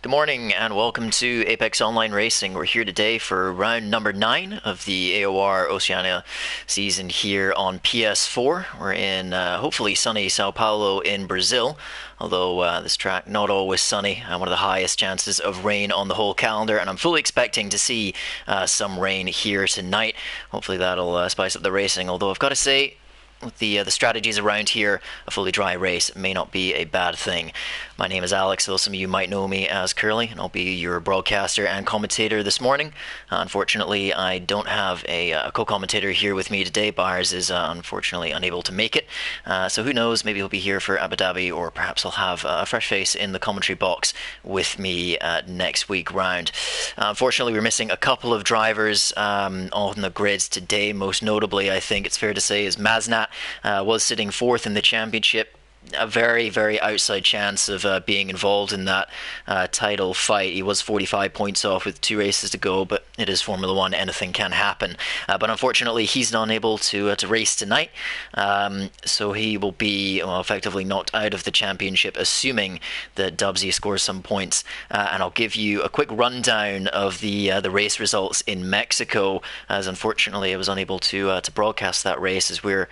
Good morning and welcome to Apex Online Racing. We're here today for round number 9 of the AOR Oceania season here on PS4. We're in hopefully sunny Sao Paulo in Brazil, although this track not always sunny. One of the highest chances of rain on the whole calendar, and I'm fully expecting to see some rain here tonight. Hopefully that'll spice up the racing, although I've got to say, with the strategies around here, a fully dry race may not be a bad thing. My name is Alex, though some of you might know me as Curly, and I'll be your broadcaster and commentator this morning. Unfortunately, I don't have a co-commentator here with me today. Byers is unfortunately unable to make it, so who knows, maybe he'll be here for Abu Dhabi, or perhaps I'll have a fresh face in the commentary box with me next week round. Unfortunately, we're missing a couple of drivers on the grids today. Most notably, I think it's fair to say, is Maznat. Was sitting fourth in the championship. A very, very outside chance of being involved in that title fight. He was 45 points off with 2 races to go, but it is Formula One, anything can happen. But unfortunately, he's not able to race tonight, so he will be effectively knocked out of the championship, assuming that Dubsy scores some points. And I'll give you a quick rundown of the race results in Mexico, as unfortunately I was unable to broadcast that race as we're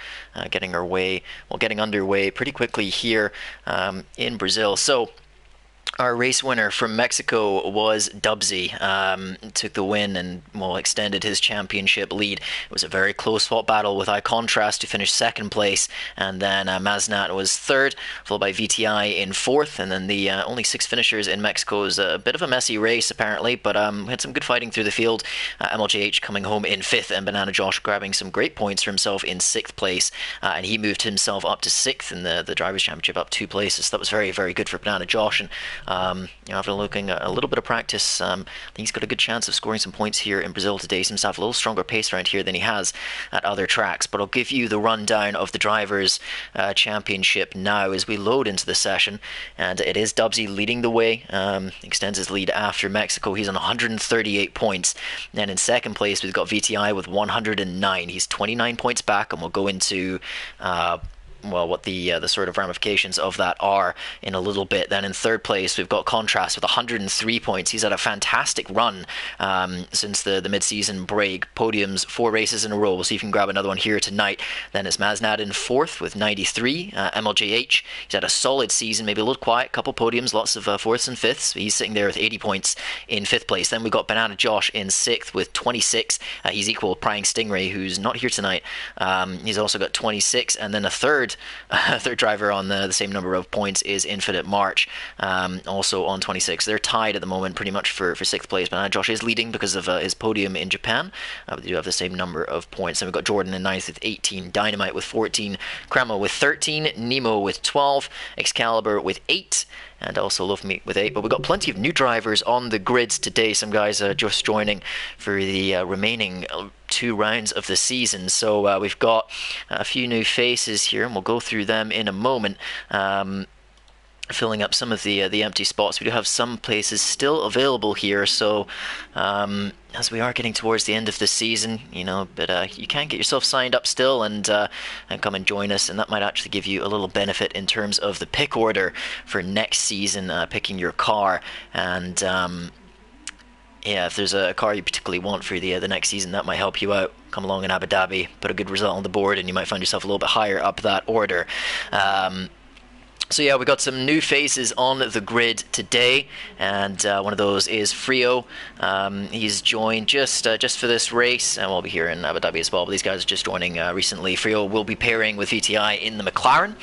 getting underway pretty quickly here in Brazil. So our race winner from Mexico was Dubsy. Took the win and extended his championship lead. It was a very close fought battle with iContrast to finish second place, and then Maznat was third, followed by VTI in fourth, and then the only 6 finishers in Mexico. Was a bit of a messy race apparently, but we had some good fighting through the field. MLJH coming home in 5th, and Banana Josh grabbing some great points for himself in 6th place, and he moved himself up to 6th in the Drivers' Championship, up 2 places. So that was very, very good for Banana Josh, and after looking at a little bit of practice, I think he's got a good chance of scoring some points here in Brazil today. He seems to have a little stronger pace around here than he has at other tracks. But I'll give you the rundown of the Drivers' Championship now as we load into the session. And it is Dubsy leading the way, extends his lead after Mexico. He's on 138 points. And in second place, we've got VTI with 109. He's 29 points back, and we'll go into what the sort of ramifications of that are in a little bit. Then in third place, we've got Contrast with 103 points. He's had a fantastic run since the mid-season break. Podiums 4 races in a row. We'll see if you can grab another one here tonight. Then it's Maznat in fourth with 93. MLJH, he's had a solid season, maybe a little quiet, couple podiums, lots of fourths and fifths. He's sitting there with 80 points in fifth place. Then we've got Banana Josh in sixth with 26. He's equal with Prying Stingray, who's not here tonight. He's also got 26. And then a third driver on the same number of points is Infinite March, also on 26. They're tied at the moment pretty much for 6th place. Banana Josh is leading because of his podium in Japan, but they do have the same number of points. And we've got Jordan in 9th with 18, Dynamite with 14, Kreml with 13, Nemo with 12, Excalibur with 8, and also Love Meat with 8. But we've got plenty of new drivers on the grids today. Some guys just joining for the remaining 2 rounds of the season. So we've got a few new faces here, and we'll go through them in a moment. Filling up some of the empty spots. We do have some places still available here, so as we are getting towards the end of the season, but you can get yourself signed up still and come and join us, and that might actually give you a little benefit in terms of the pick order for next season, picking your car. And if there's a car you particularly want for the next season, that might help you out. Come along in Abu Dhabi, put a good result on the board, and you might find yourself a little bit higher up that order. So yeah, we got some new faces on the grid today, and one of those is Frio. He's joined just for this race, and we'll be here in Abu Dhabi as well, but these guys are just joining recently. Frio will be pairing with VTI in the McLaren.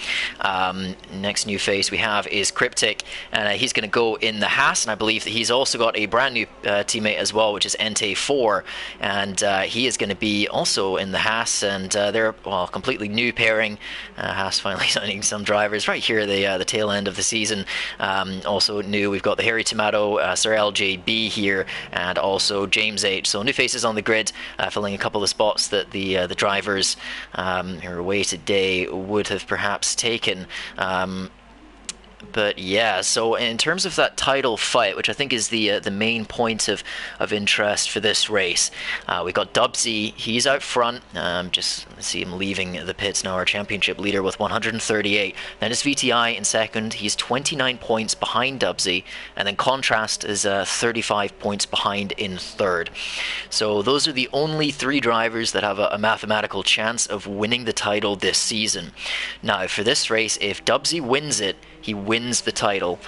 Next new face we have is Cryptic, and he's going to go in the Haas, and I believe that he's also got a brand new teammate as well, which is Entei 4, and he is going to be also in the Haas, and they're completely new pairing. Haas finally signing some drivers right here the tail end of the season. Also new, we've got the Harry Tomato, Sir LJB here, and also James H. So new faces on the grid, filling a couple of spots that the drivers who are away today would have perhaps taken. But yeah, so in terms of that title fight, which I think is the main point of interest for this race, we got Dubsy. He's out front. Just see him leaving the pits now. Our championship leader with 138. Then it's VTI in second. He's 29 points behind Dubsy, and then Contrast is 35 points behind in third. So those are the only three drivers that have a mathematical chance of winning the title this season. Now for this race, if Dubsy wins it, he wins the title.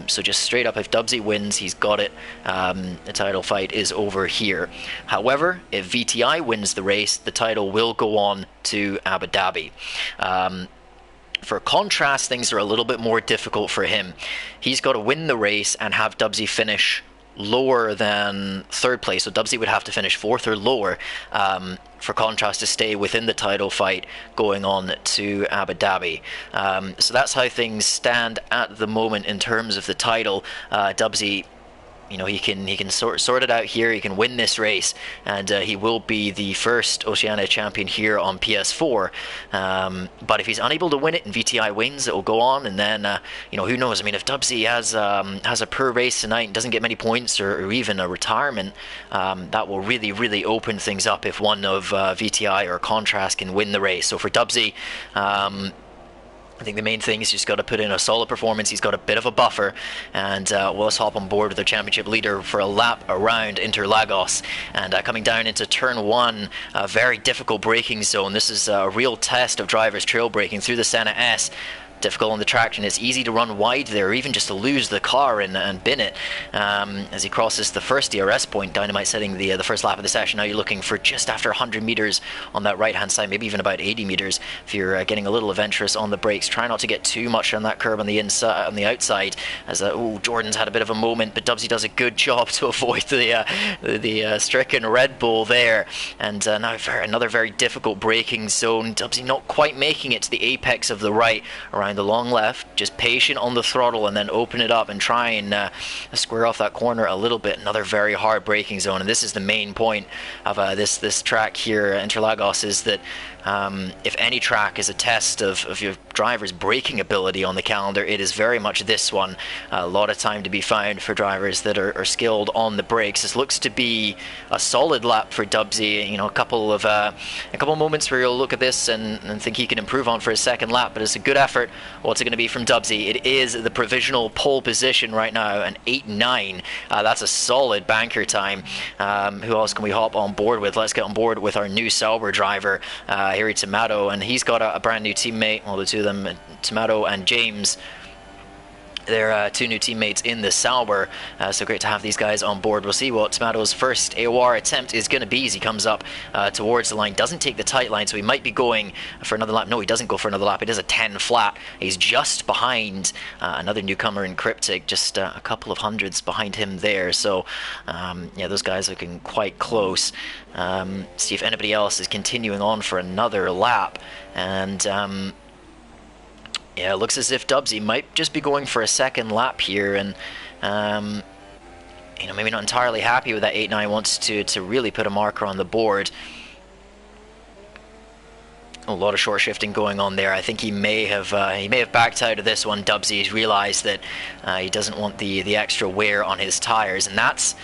So just straight up, if Dubsy wins, he's got it. The title fight is over here. However, if VTI wins the race, the title will go on to Abu Dhabi. For Contrast, things are a little bit more difficult for him. He's got to win the race and have Dubsy finish lower than third place, so Dubsy would have to finish fourth or lower for Contrast to stay within the title fight going on to Abu Dhabi. So that's how things stand at the moment in terms of the title. Dubsy, you know, he can sort it out here. He can win this race, and he will be the first Oceania champion here on PS4. But if he's unable to win it and VTI wins, it will go on, and then you know, who knows? I mean, if Dubsy has a poor race tonight and doesn't get many points, or even a retirement, that will really open things up if one of VTI or Contrast can win the race. So for Dubsy, I think the main thing is just got to put in a solid performance. He's got a bit of a buffer, and let's hop on board with the championship leader for a lap around Interlagos. And coming down into turn one, a very difficult braking zone. This is a real test of drivers trail braking through the Senna S. Difficult on the traction. It's easy to run wide there, or even just to lose the car and bin it. As he crosses the first DRS point, Dynamite setting the first lap of the session. Now you're looking for just after 100 meters on that right hand side, maybe even about 80 meters if you're getting a little adventurous on the brakes. Try not to get too much on that curb on the inside, on the outside. As Jordan's had a bit of a moment, but Dubsy does a good job to avoid the stricken Red Bull there. And now another very difficult braking zone. Dubsy not quite making it to the apex of the right around the long left, just patient on the throttle, and then open it up and try and square off that corner a little bit. Another very hard braking zone, and this is the main point of this track here, Interlagos, is that if any track is a test of your driver's braking ability on the calendar, it is very much this one. A lot of time to be found for drivers that are skilled on the brakes. This looks to be a solid lap for Dubsy. You know, a couple of moments where you'll look at this and think he can improve on for his second lap, but it's a good effort. What's it going to be from Dubsy? It is the provisional pole position right now, an 8.9. That's a solid banker time. Who else can we hop on board with? Let's get on board with our new Sauber driver, Harry Tomato, and he's got a brand new teammate. Well, the two of them, Tomato and James, they're two new teammates in the Sauber, so great to have these guys on board. We'll see what Tomato's first AOR attempt is going to be as he comes up towards the line. Doesn't take the tight line, so he might be going for another lap. No, he doesn't go for another lap. It is a 10 flat. He's just behind another newcomer in Cryptic, just a couple of hundreds behind him there. So, yeah, those guys are looking quite close. See if anybody else is continuing on for another lap. And yeah, it looks as if Dubsy might just be going for a second lap here, and you know, maybe not entirely happy with that 8.9. Wants to really put a marker on the board. A lot of short shifting going on there. I think he may have backed out of this one. Dubsy's realized that he doesn't want the extra wear on his tires, and that's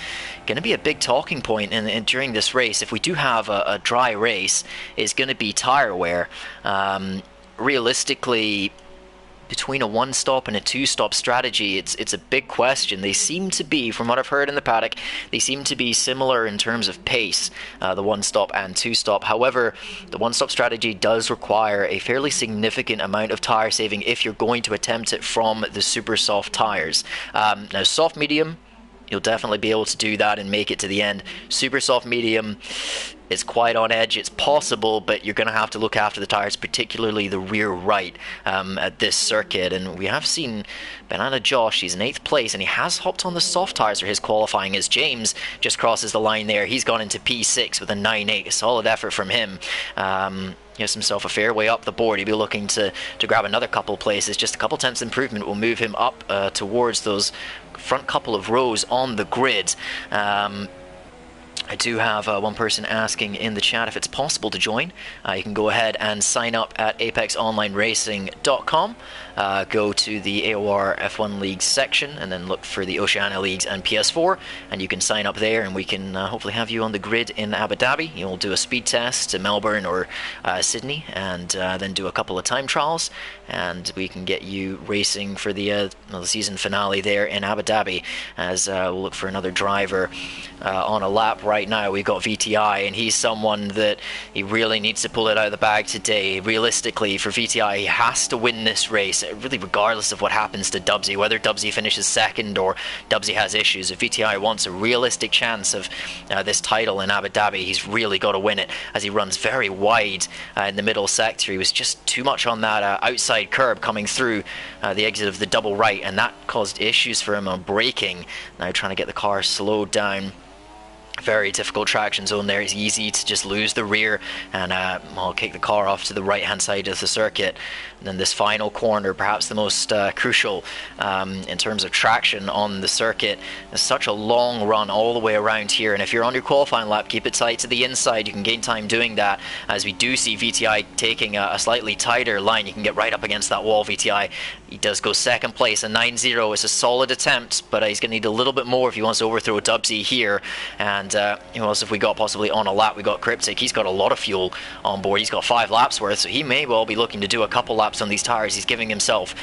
going to be a big talking point during this race. If we do have a dry race, it's going to be tire wear. Realistically, between a one-stop and a two-stop strategy, it's a big question. They seem to be, from what I've heard in the paddock, they seem to be similar in terms of pace, the one-stop and two-stop. However, the one-stop strategy does require a fairly significant amount of tire saving if you're going to attempt it from the super soft tires. Now, soft medium, you'll definitely be able to do that and make it to the end. Super soft medium, it's quite on edge. It's possible, but you're going to have to look after the tires, particularly the rear right, at this circuit. And we have seen Banana Josh, he's in 8th place, and he has hopped on the soft tires for his qualifying as James just crosses the line there. He's gone into P6 with a 9.8, a solid effort from him. He has himself a fair way up the board. He'll be looking to grab another couple places. Just a couple tenths improvement will move him up towards those front couple of rows on the grid. I do have one person asking in the chat if it's possible to join. You can go ahead and sign up at apexonlineracing.com. Go to the AOR F1 Leagues section and then look for the Oceania Leagues and PS4, and you can sign up there, and we can hopefully have you on the grid in Abu Dhabi. You'll do a speed test to Melbourne or Sydney, and then do a couple of time trials, and we can get you racing for the season finale there in Abu Dhabi, as we'll look for another driver on a lap. Right now we've got VTI, and he's someone that he really needs to pull it out of the bag today. Realistically, for VTI, he has to win this race, really regardless of what happens to Dubsy, whether Dubsy finishes second or Dubsy has issues. If VTI wants a realistic chance of this title in Abu Dhabi, he's really got to win it, as he runs very wide in the middle sector. He was just too much on that outside curb coming through the exit of the double right, and that caused issues for him on braking. Now trying to get the car slowed down. Very difficult traction zone there. It's easy to just lose the rear and I'll kick the car off to the right hand side of the circuit. And then this final corner, perhaps the most crucial in terms of traction on the circuit. It's such a long run all the way around here, and if you're on your qualifying lap, keep it tight to the inside. You can gain time doing that, as we do see VTI taking a slightly tighter line. You can get right up against that wall. VTI, he does go second place, a 9-0. It's a solid attempt, but he's going to need a little bit more if he wants to overthrow Dubsy here. And who else have we got possibly on a lap? We got Cryptic. He's got a lot of fuel on board. He's got 5 laps worth, so he may well be looking to do a couple laps on these tires. He's giving himself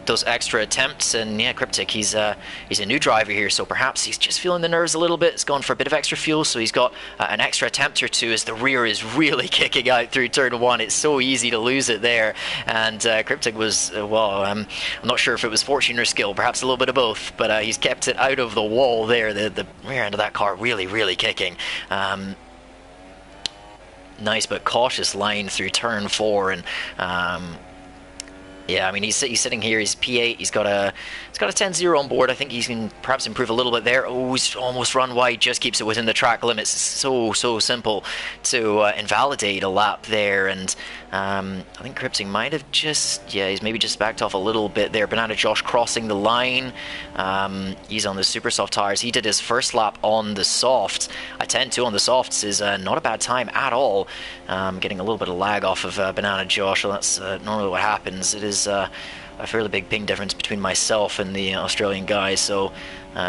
those extra attempts. And yeah, Cryptic, he's a new driver here, so perhaps he's just feeling the nerves a little bit. He's gone for a bit of extra fuel, so he's got an extra attempt or two, as the rear is really kicking out through turn 1. It's so easy to lose it there. And Cryptic was, I'm not sure if it was fortune or skill, perhaps a little bit of both, but he's kept it out of the wall there. The rear end of that car really kicking. Nice but cautious line through turn 4, and yeah, I mean, he's sitting here. He's P8. He's got a 10-0 on board. I think he can perhaps improve a little bit there. Oh, he's almost run wide. Just keeps it within the track limits. It's so simple to invalidate a lap there. And I think Crypting might have he's maybe just backed off a little bit there. Banana Josh crossing the line. He's on the super soft tires. He did his first lap on the softs. A 10-2 on the softs is not a bad time at all. Getting a little bit of lag off of Banana Josh. So that's normally what happens. It is a fairly big ping difference between myself and the Australian guys, so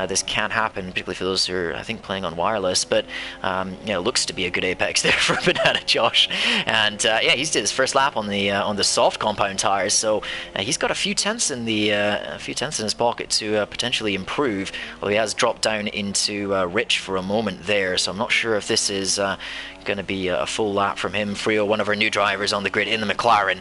this can happen, particularly for those who are, I think, playing on wireless. But it looks to be a good apex there for Banana Josh, and yeah, he's did his first lap on the soft compound tires, so he's got a few tenths in his pocket to potentially improve. Well, he has dropped down into rich for a moment there, so I'm not sure if this is going to be a full lap from him. Frio, one of our new drivers on the grid in the McLaren,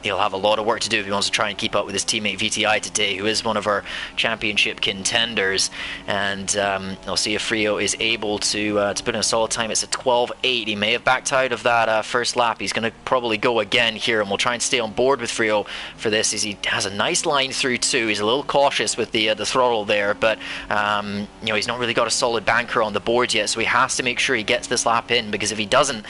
he'll have a lot of work to do if he wants to try and keep up with his teammate VTI today, who is one of our championship contenders. And I'll see if Frio is able to put in a solid time. It's a 12.8. He may have backed out of that first lap. He's going to probably go again here, and we'll try and stay on board with Frio for this, as he has a nice line through too. He's a little cautious with the throttle there, but he's not really got a solid banker on the board yet, so he has to make sure he gets this lap in, because if he doesn't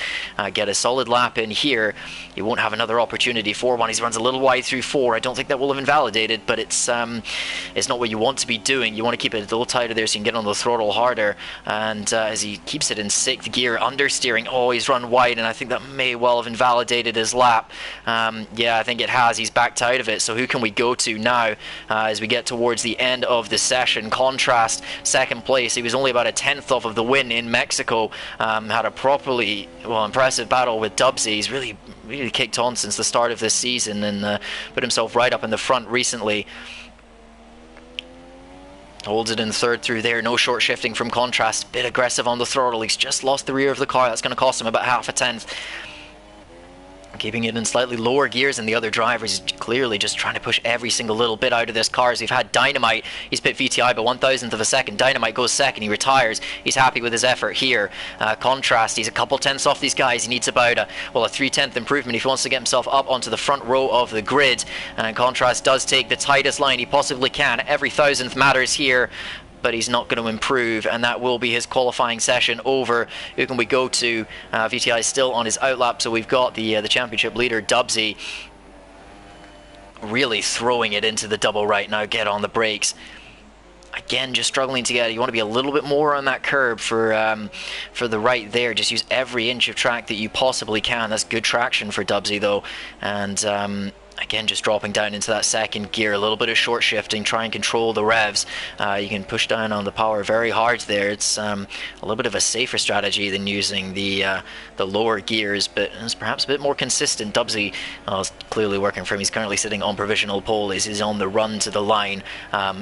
get a solid lap in here, he won't have another opportunity for one. He runs a little wide through 4. I don't think that will have invalidated, but it's not what you want to be doing. You want to keep it a little tighter there so you can get on the throttle harder. And as he keeps it in 6th gear, understeering, he's run wide, and I think that may well have invalidated his lap. Yeah, I think it has. He's backed out of it. So who can we go to now as we get towards the end of the session? Contrast, second place. He was only about a 10th off of the win in Mexico. Had a properly impressive battle with Dubsy. He's really kicked on since the start of this season, and put himself right up in the front recently. Holds it in 3rd through there. No short shifting from Contrast. Bit aggressive on the throttle. He's just lost the rear of the car. That's going to cost him about half a tenth. Keeping it in slightly lower gears than the other drivers. He's clearly just trying to push every single little bit out of this car. As we've had Dynamite, he's pit VTI by 1,000th of a second. Dynamite goes second, he retires. He's happy with his effort here. Contrast, he's a couple tenths off these guys. He needs about a 3/10 improvement if he wants to get himself up onto the front row of the grid. And Contrast does take the tightest line he possibly can. Every 1,000th matters here, but he's not going to improve, and that will be his qualifying session over. Who can we go to? VTI is still on his outlap, so we've got the championship leader, Dubsy, really throwing it into the double right now. Get on the brakes. I again, just struggling to get it. You want to be a little bit more on that curb for the right there. Just use every inch of track that you possibly can. That's good traction for Dubsy though, and again, just dropping down into that second gear, a little bit of short shifting, try and control the revs. You can push down on the power very hard there. It's a little bit of a safer strategy than using the lower gears, but it's perhaps a bit more consistent. Dubsy is clearly working for him. He's currently sitting on provisional pole. He's on the run to the line.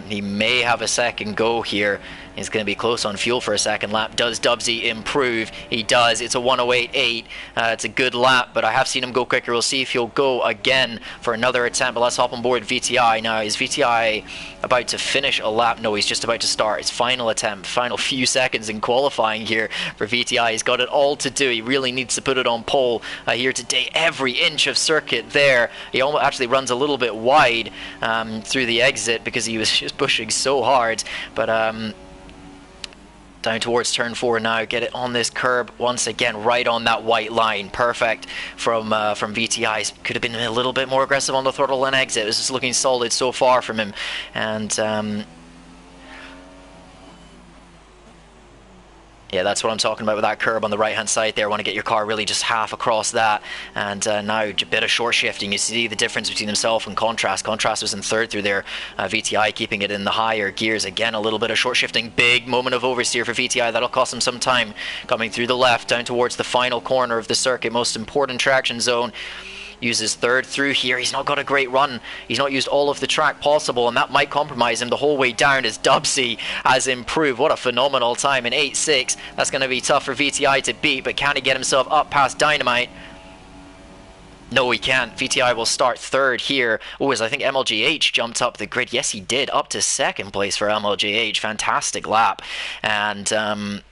He may have a second go here. He's going to be close on fuel for a second lap. Does Dubsy improve? He does. It's a 1:08.8. It's a good lap, but I have seen him go quicker. We'll see if he'll go again for another attempt, but let's hop on board VTI. Now, is VTI about to finish a lap? No, he's just about to start his final attempt, final few seconds in qualifying here for VTI. He's got it all to do. He really needs to put it on pole here today. Every inch of circuit there. He almost actually runs a little bit wide through the exit because he was just pushing so hard, but down towards turn 4 now, get it on this curb once again, right on that white line. Perfect from VTI. Could have been a little bit more aggressive on the throttle and exit. This is looking solid so far from him, and yeah, that's what I'm talking about with that curb on the right hand side there. Want to get your car really just half across that, and now a bit of short shifting. You see the difference between himself and Contrast. Contrast was in third through there. VTI keeping it in the higher gears. Again, a little bit of short shifting. Big moment of oversteer for VTI. That'll cost him some time. Coming through the left down towards the final corner of the circuit, most important traction zone. Uses third through here. He's not got a great run. He's not used all of the track possible, and that might compromise him the whole way down as Dubsy has improved. What a phenomenal time in 8.6. That's going to be tough for VTI to beat, but can he get himself up past Dynamite? No, he can't. VTI will start third here. Oh, as I think MLGH jumped up the grid. Yes, he did. Up to second place for MLGH. Fantastic lap. And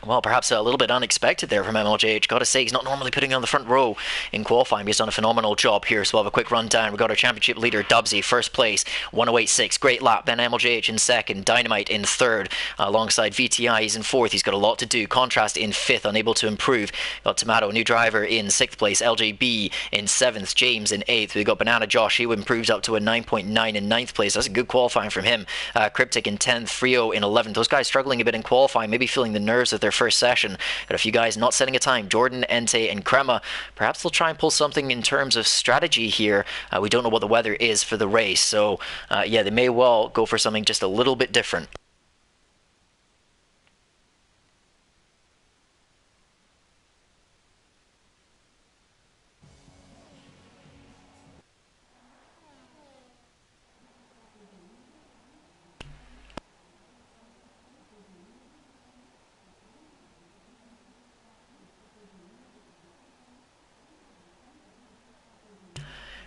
well, perhaps a little bit unexpected there from MLJH. Got to say, he's not normally putting on the front row in qualifying. He's done a phenomenal job here. So we'll have a quick rundown. We've got our championship leader, Dubsy, first place, 1:08.6. Great lap. Then MLJH in second. Dynamite in third. Alongside VTI, he's in fourth. He's got a lot to do. Contrast in fifth, unable to improve. Got Tomato, new driver, in sixth place. LJB in seventh. James in eighth. We've got Banana Josh. He improves up to a 9.9 in ninth place. That's a good qualifying from him. Cryptic in 10th. Frio in 11th. Those guys struggling a bit in qualifying, maybe feeling the nerves of their first session. Got a few guys not setting a time. Jordan, Ente, and Crema. Perhaps they'll try and pull something in terms of strategy here. We don't know what the weather is for the race, so yeah, they may well go for something just a little bit different.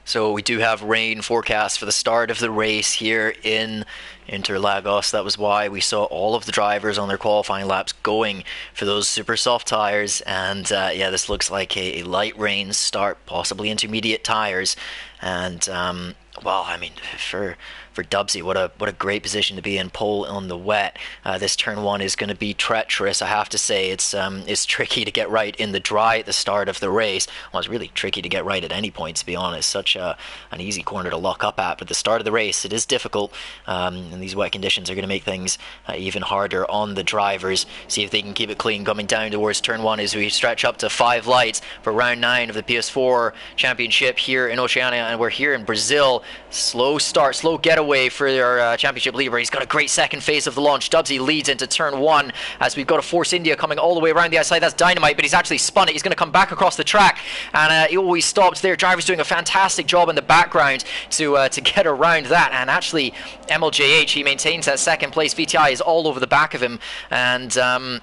So we do have rain forecast for the start of the race here in Interlagos. That was why we saw all of the drivers on their qualifying laps going for those super soft tires. And yeah, this looks like a light rain start, possibly intermediate tires. And well, I mean, for Dubsy, what a great position to be in, pole on the wet. This turn 1 is going to be treacherous, I have to say. It's tricky to get right in the dry at the start of the race. Well, it's really tricky to get right at any point, to be honest. Such an easy corner to lock up at, but the start of the race, it is difficult, and these wet conditions are going to make things even harder on the drivers. See if they can keep it clean coming down towards turn 1 as we stretch up to 5 lights for round 9 of the PS4 Championship here in Oceania, and we're here in Brazil. Slow start, slow getaway for our championship leader. He's got a great second phase of the launch. Dubsy leads into turn 1 as we've got a Force India coming all the way around the outside. That's Dynamite, but he's actually spun it. He's going to come back across the track, and he always stopped there. Driver's doing a fantastic job in the background to get around that, and actually MLJH, he maintains that second place. VTI is all over the back of him, and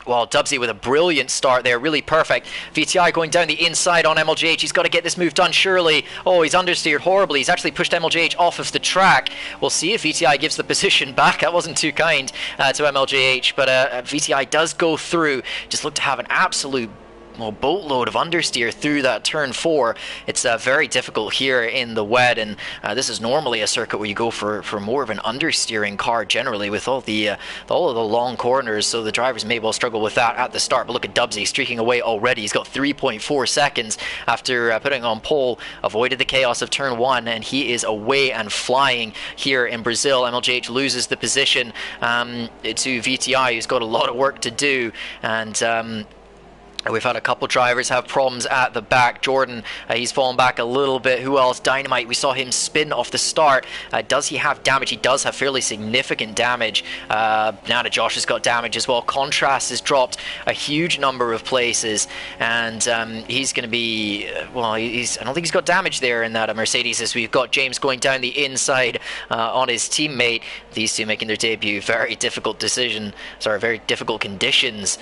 well, Dubsy with a brilliant start there, really perfect. VTI going down the inside on MLJH. He's got to get this move done, surely. Oh, he's understeered horribly. He's actually pushed MLJH off of the track. We'll see if VTI gives the position back. That wasn't too kind to MLJH, but VTI does go through. Just looked to have an absolute boatload of understeer through that turn 4. It's very difficult here in the wet, and this is normally a circuit where you go for more of an understeering car generally, with all of the long corners, so the drivers may well struggle with that at the start. But look at Dubsy streaking away already. He's got 3.4 seconds after putting on pole, avoided the chaos of turn 1, and he is away and flying here in Brazil. MLJH loses the position to VTI, who's got a lot of work to do, and we've had a couple drivers have problems at the back. Jordan, he's fallen back a little bit. Who else? Dynamite, we saw him spin off the start. Does he have damage? He does have fairly significant damage. Nana Josh has got damage as well. Contrast has dropped a huge number of places, and he's going to be, well, I don't think he's got damage there in that Mercedes, as we've got James going down the inside on his teammate. These two making their debut. Very difficult decision, sorry, very difficult conditions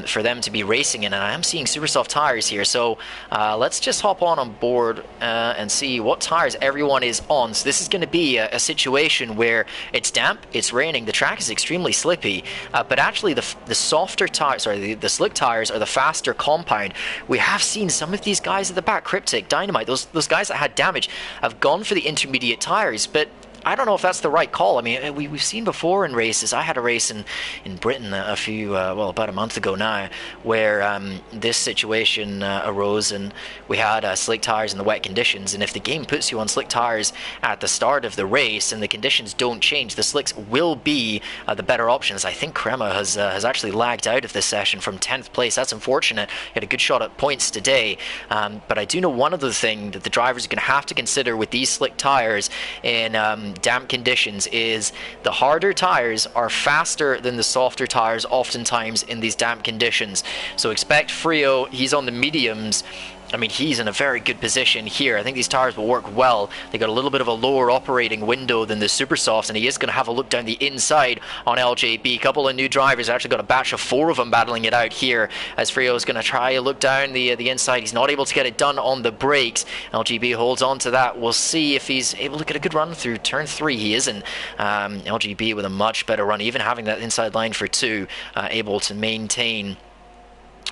for them to be racing in. And I am seeing super soft tires here, so let's just hop on board and see what tires everyone is on. So this is going to be a situation where it's damp, it's raining, the track is extremely slippy, but actually the softer tires, sorry, the slick tires are the faster compound. We have seen some of these guys at the back, Cryptic, Dynamite, those guys that had damage have gone for the intermediate tires, but I don't know if that's the right call. I mean, we've seen before in races. I had a race in Britain about a month ago now, where this situation arose, and we had slick tires in the wet conditions. And if the game puts you on slick tires at the start of the race and the conditions don't change, the slicks will be the better options. I think Crema has actually lagged out of this session from 10th place. That's unfortunate. He had a good shot at points today, but I do know one other thing that the drivers are going to have to consider with these slick tires in damp conditions is the harder tires are faster than the softer tires oftentimes in these damp conditions. So expect Frio, he's on the mediums. I mean, he's in a very good position here. I think these tires will work well. They got a little bit of a lower operating window than the super softs, and he is going to have a look down the inside on LJB. A couple of new drivers, actually got a batch of 4 of them battling it out here, as Frio is going to try a look down the inside. He's not able to get it done on the brakes. LGB holds on to that. We'll see if he's able to get a good run through turn 3. He isn't. LGB with a much better run, even having that inside line for 2, able to maintain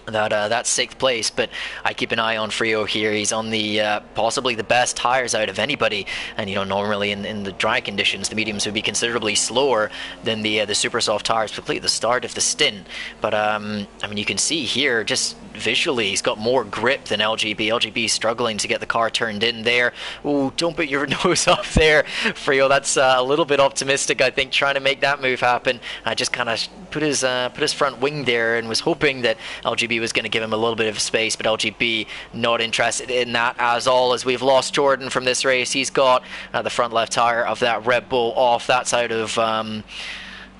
that 6th place. But I keep an eye on Frio here. He's on the possibly the best tires out of anybody, and normally in the dry conditions the mediums would be considerably slower than the super soft tires, particularly at the start of the stint. But I mean, you can see here just visually he's got more grip than LGB. LGB struggling to get the car turned in there. Ooh, don't put your nose up there, Frio. That's a little bit optimistic, I think, trying to make that move happen. I just kind of put his front wing there and was hoping that LGB was going to give him a little bit of space, but LGB not interested in that as all, as we've lost Jordan from this race. He's got the front left tire of that Red Bull off. That's out of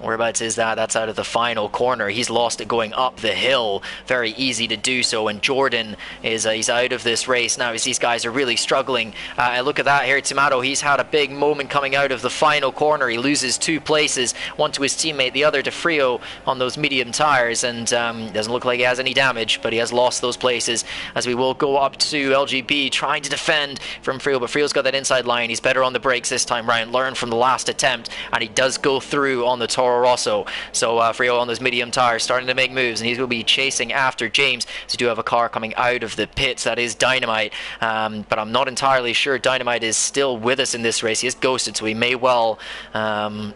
whereabouts is that? That's out of the final corner. He's lost it going up the hill. Very easy to do so. And Jordan is he's out of this race now, as these guys are really struggling. Look at that here. Tomato, he's had a big moment coming out of the final corner. He loses 2 places, one to his teammate, the other to Frio on those medium tires, and doesn't look like he has any damage, but he has lost those places, as we will go up to LGB trying to defend from Frio, but Frio's got that inside line. He's better on the brakes this time round, learned from the last attempt, and he does go through on the Toro Rosso. So Frio on those medium tires starting to make moves, and he will be chasing after James. So we do have a car coming out of the pits. That is Dynamite, but I'm not entirely sure Dynamite is still with us in this race. He is ghosted, so he may well have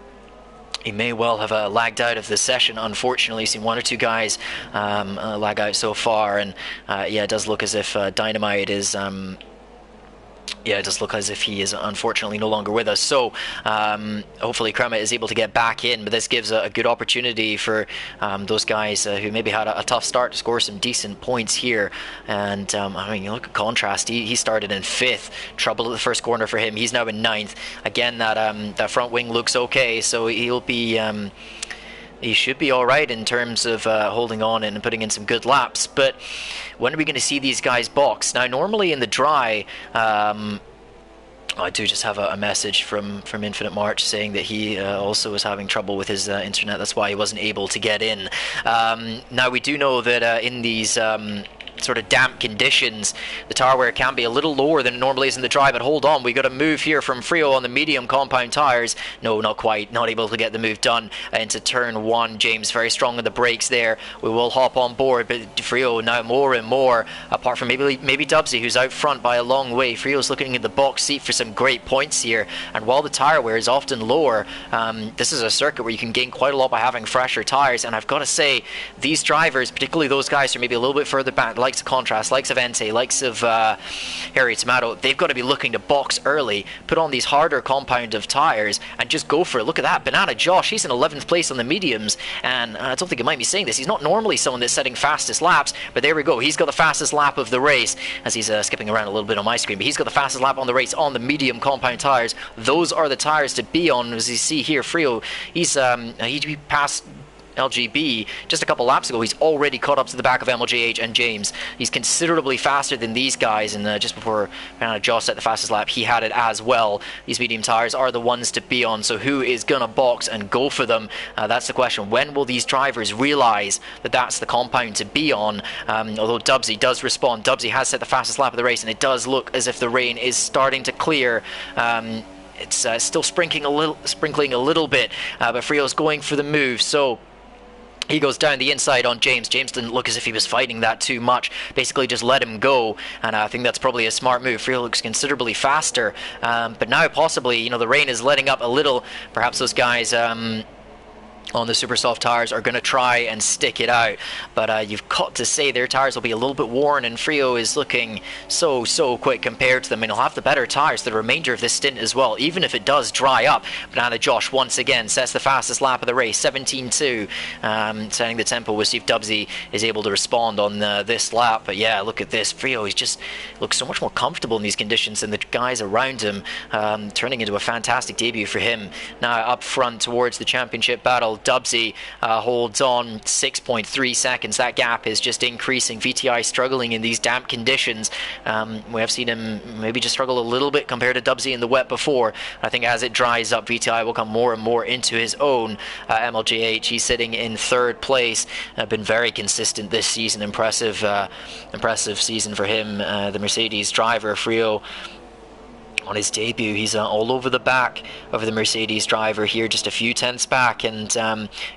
lagged out of the session. Unfortunately, seen 1 or 2 guys lag out so far, and yeah, it does look as if Dynamite is yeah, it does look as if he is unfortunately no longer with us. So hopefully Crema is able to get back in, but this gives a good opportunity for those guys who maybe had a tough start to score some decent points here. And I mean, you look at Contrast, he started in 5th, trouble at the first corner for him. He's now in 9th. Again, that front wing looks okay, so he'll be he should be alright in terms of holding on and putting in some good laps. But when are we going to see these guys box? Now, normally in the dry, I do just have a message from Infinite March saying that he also was having trouble with his internet. That's why he wasn't able to get in. Now, we do know that in these sort of damp conditions, the tire wear can be a little lower than it normally is in the dry. But hold on, we got a move here from Frio on the medium compound tires. No, not quite, not able to get the move done into turn 1. James very strong on the brakes there. We will hop on board, but Frio now more and more, apart from maybe Dubsy, who's out front by a long way. Frio's looking in the box seat for some great points here, and while the tire wear is often lower, this is a circuit where you can gain quite a lot by having fresher tires. And I've got to say, these drivers, particularly those guys who are maybe a little bit further back, likes of Contrast, likes of Entei, likes of Harry Tomato, they've got to be looking to box early, put on these harder compound of tires, and just go for it. Look at that, Banana Josh, he's in 11th place on the mediums, and I don't think I might be saying this, he's not normally someone that's setting fastest laps, but there we go, he's got the fastest lap of the race, as he's skipping around a little bit on my screen, but he's got the fastest lap on the race on the medium compound tires. Those are the tires to be on. As you see here, Frio, he passed LGB just a couple laps ago. He's already caught up to the back of MLJH and James. He's considerably faster than these guys, and just before Josh set the fastest lap, he had it as well. These medium tires are the ones to be on, so who is gonna box and go for them? That's the question. When will these drivers realize that that's the compound to be on? Although Dubsy does respond. Dubsy has set the fastest lap of the race, and it does look as if the rain is starting to clear. It's still sprinkling a little bit, but Frio's going for the move, so he goes down the inside on James. James didn't look as if he was fighting that too much. Basically just let him go, and I think that's probably a smart move. Frio looks considerably faster, but now possibly, the rain is letting up a little. Perhaps those guys on the super soft tires are going to try and stick it out, but you've got to say their tires will be a little bit worn, and Frio is looking so quick compared to them, and he'll have the better tires the remainder of this stint as well, even if it does dry up. Banana Josh once again sets the fastest lap of the race, 17.2, setting the tempo. We'll see if Dubsy is able to respond on this lap. But yeah, look at this, Frio, he just looks so much more comfortable in these conditions than the guys around him, turning into a fantastic debut for him. Now up front towards the championship battle, Dubsy holds on 6.3 seconds. That gap is just increasing. VTI struggling in these damp conditions. We have seen him maybe just struggle a little bit compared to Dubsy in the wet before. I think as it dries up, VTI will come more and more into his own. MLJH, he's sitting in 3rd place. Been very consistent this season. Impressive season for him. The Mercedes driver, Frio, on his debut, he's all over the back of the Mercedes driver here, just a few tenths back. And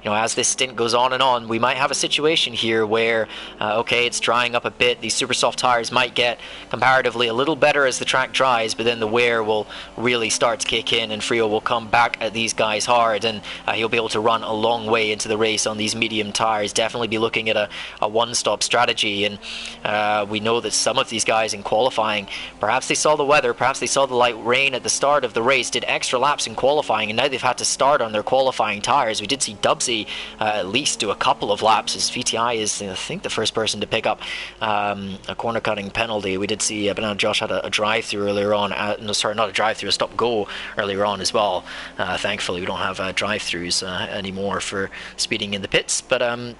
as this stint goes on and on, we might have a situation here where okay, it's drying up a bit, these super soft tires might get comparatively a little better as the track dries, but then the wear will really start to kick in, and Frio will come back at these guys hard, and he'll be able to run a long way into the race on these medium tires. Definitely be looking at a one-stop strategy. And we know that some of these guys in qualifying, perhaps they saw the weather, perhaps they saw the light rain at the start of the race, did extra laps in qualifying, and now they've had to start on their qualifying tires. We did see Dubsy at least do a couple of laps, as VTI is, I think, the first person to pick up a corner cutting penalty. We did see Banana Josh had a drive-through earlier on, no, sorry, not a drive-through, a stop-go earlier on as well. Thankfully we don't have drive-throughs anymore for speeding in the pits, but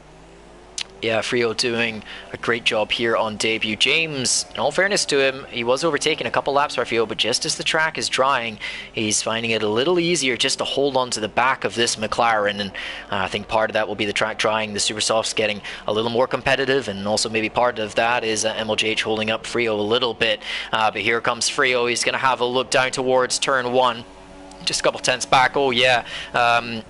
yeah, Frio doing a great job here on debut. James, in all fairness to him, he was overtaking a couple laps by Frio, but just as the track is drying, he's finding it a little easier just to hold on to the back of this McLaren, and I think part of that will be the track drying, the super softs getting a little more competitive, and also maybe part of that is MLJH holding up Frio a little bit. But here comes Frio. He's going to have a look down towards turn 1. Just a couple tenths back. Oh yeah,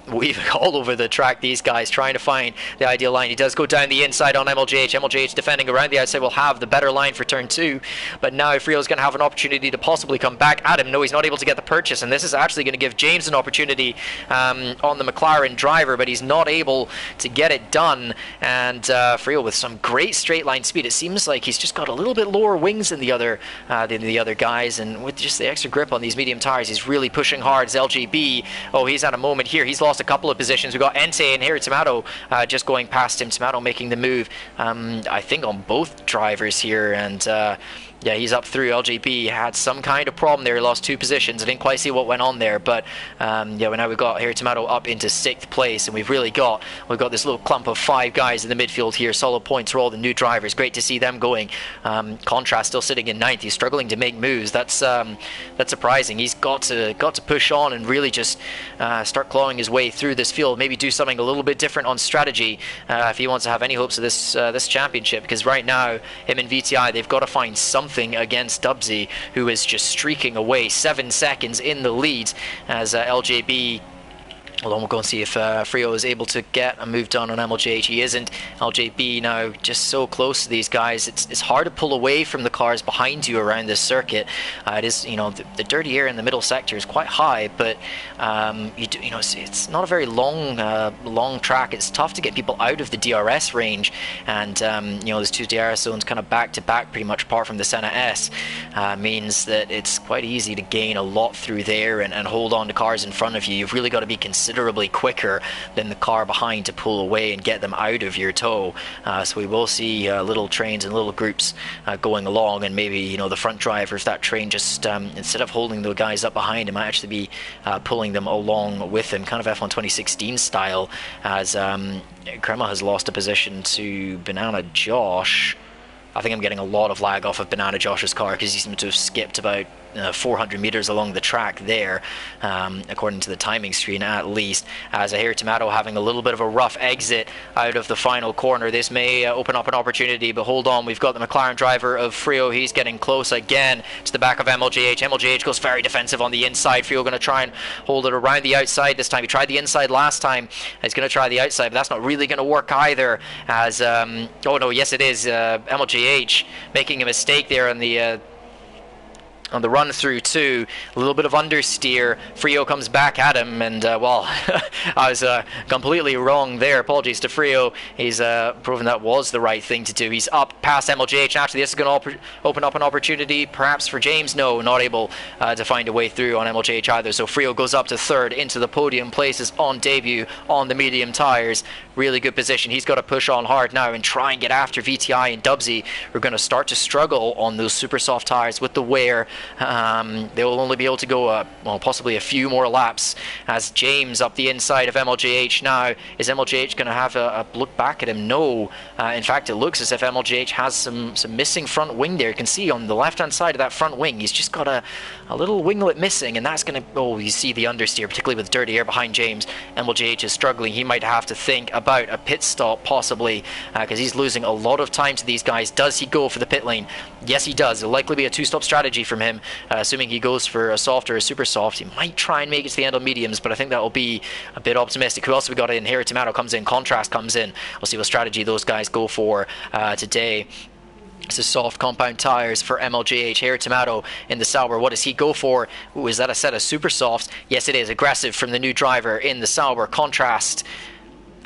we've all over the track, these guys trying to find the ideal line. He does go down the inside on MLJH. MLJH defending around the outside will have the better line for turn 2, but now Frio's going to have an opportunity to possibly come back at him. No, he's not able to get the purchase, and this is actually going to give James an opportunity on the McLaren driver, but he's not able to get it done. And Frio with some great straight line speed. It seems like he's just got a little bit lower wings than the other guys, and with just the extra grip on these medium tires, he's really pushing hard. LGB, oh, he's at a moment here. He's lost a couple of positions. We've got Entei and here Tomato just going past him. Tomato making the move, I think, on both drivers here, and Yeah, he's up through. LJB had some kind of problem there. He lost 2 positions. I didn't quite see what went on there, but yeah, now we've got Harry Tomato up into 6th place, and we've got this little clump of 5 guys in the midfield here. Solid points for all the new drivers. Great to see them going. Contrast still sitting in 9th. He's struggling to make moves. That's surprising. He's got to push on and really just start clawing his way through this field. Maybe do something a little bit different on strategy if he wants to have any hopes of this championship. Because right now, him and VTI, they've got to find something against Dubsy, who is just streaking away 7 seconds in the lead as LJB. Hold on, we'll go and see if Frio is able to get a move done on MLJH. He isn't. LJB now just so close to these guys. It's hard to pull away from the cars behind you around this circuit. It is, the dirty air in the middle sector is quite high, but it's not a very long track. It's tough to get people out of the DRS range, and there's 2 DRS zones kind of back to back, pretty much apart from the Senna S. Means that it's quite easy to gain a lot through there and hold on to cars in front of you. You've really got to be considerably quicker than the car behind to pull away and get them out of your tow. So we will see little trains and little groups going along, and maybe the front driver, if that train just instead of holding the guys up behind him, might actually be pulling them along with him, kind of F1 2016 style, as Crema has lost a position to Banana Josh. I think I'm getting a lot of lag off of Banana Josh's car because he seems to have skipped about 400 meters along the track there, according to the timing screen at least. As I hear Tomato having a little bit of a rough exit out of the final corner. This may open up an opportunity, but hold on, we've got the McLaren driver of Frio. He's getting close again to the back of MLJH. MLJH goes very defensive on the inside. Frio going to try and hold it around the outside this time. He tried the inside last time. He's going to try the outside, but that's not really going to work either, as oh no, yes it is, MLJH making a mistake there on the run through too. A little bit of understeer. Frio comes back at him, and well, I was completely wrong there. Apologies to Frio. He's proven that was the right thing to do. He's up past MLJH. Actually, this is going to open up an opportunity perhaps for James. No, not able to find a way through on MLJH either. So Frio goes up to 3rd into the podium, places on debut on the medium tires. Really good position. He's got to push on hard now and try and get after VTI and Dubsy. We're going to start to struggle on those super soft tires with the wear. They will only be able to go possibly a few more laps, as James up the inside of MLJH now. Is MLJH going to have a look back at him? No. In fact, it looks as if MLJH has some missing front wing there. You can see on the left hand side of that front wing, he's just got a little winglet missing, and that's going to, you see the understeer, particularly with dirty air behind James. MLJH is struggling. He might have to think about a pit stop possibly, because he's losing a lot of time to these guys. Does he go for the pit lane? Yes, he does. It'll likely be a 2-stop strategy from him, assuming he goes for a soft or a super soft. He might try and make it to the end on mediums, but I think that will be a bit optimistic. Who else have we got in here? Tomato comes in, Contrast comes in. We'll see what strategy those guys go for today. This is soft compound tires for MLJH. Here Tomato in the Sauber. What does he go for? Ooh, is that a set of super softs? Yes, it is. Aggressive from the new driver in the Sauber. Contrast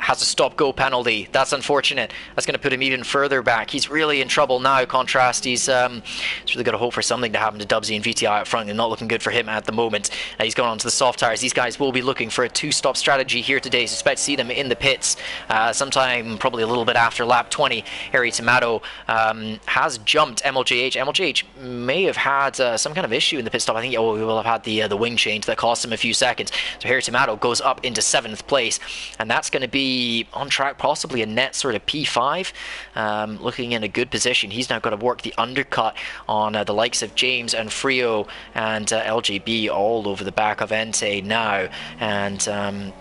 has a stop-go penalty. That's unfortunate. That's going to put him even further back. He's really in trouble now, Contrast. He's really got to hope for something to happen to Dubsy and VTI up front, and not looking good for him at the moment. He's going on to the soft tires. These guys will be looking for a 2-stop strategy here today. Suspect to see them in the pits sometime probably a little bit after lap 20. Harry Tomato has jumped MLJH. MLJH may have had some kind of issue in the pit stop. I think he will have had the wing change that cost him a few seconds. So Harry Tomato goes up into 7th place, and that's going to be on track, possibly a net sort of P5, looking in a good position. He's now got to work the undercut on the likes of James and Frio and LGB all over the back of Entei now, and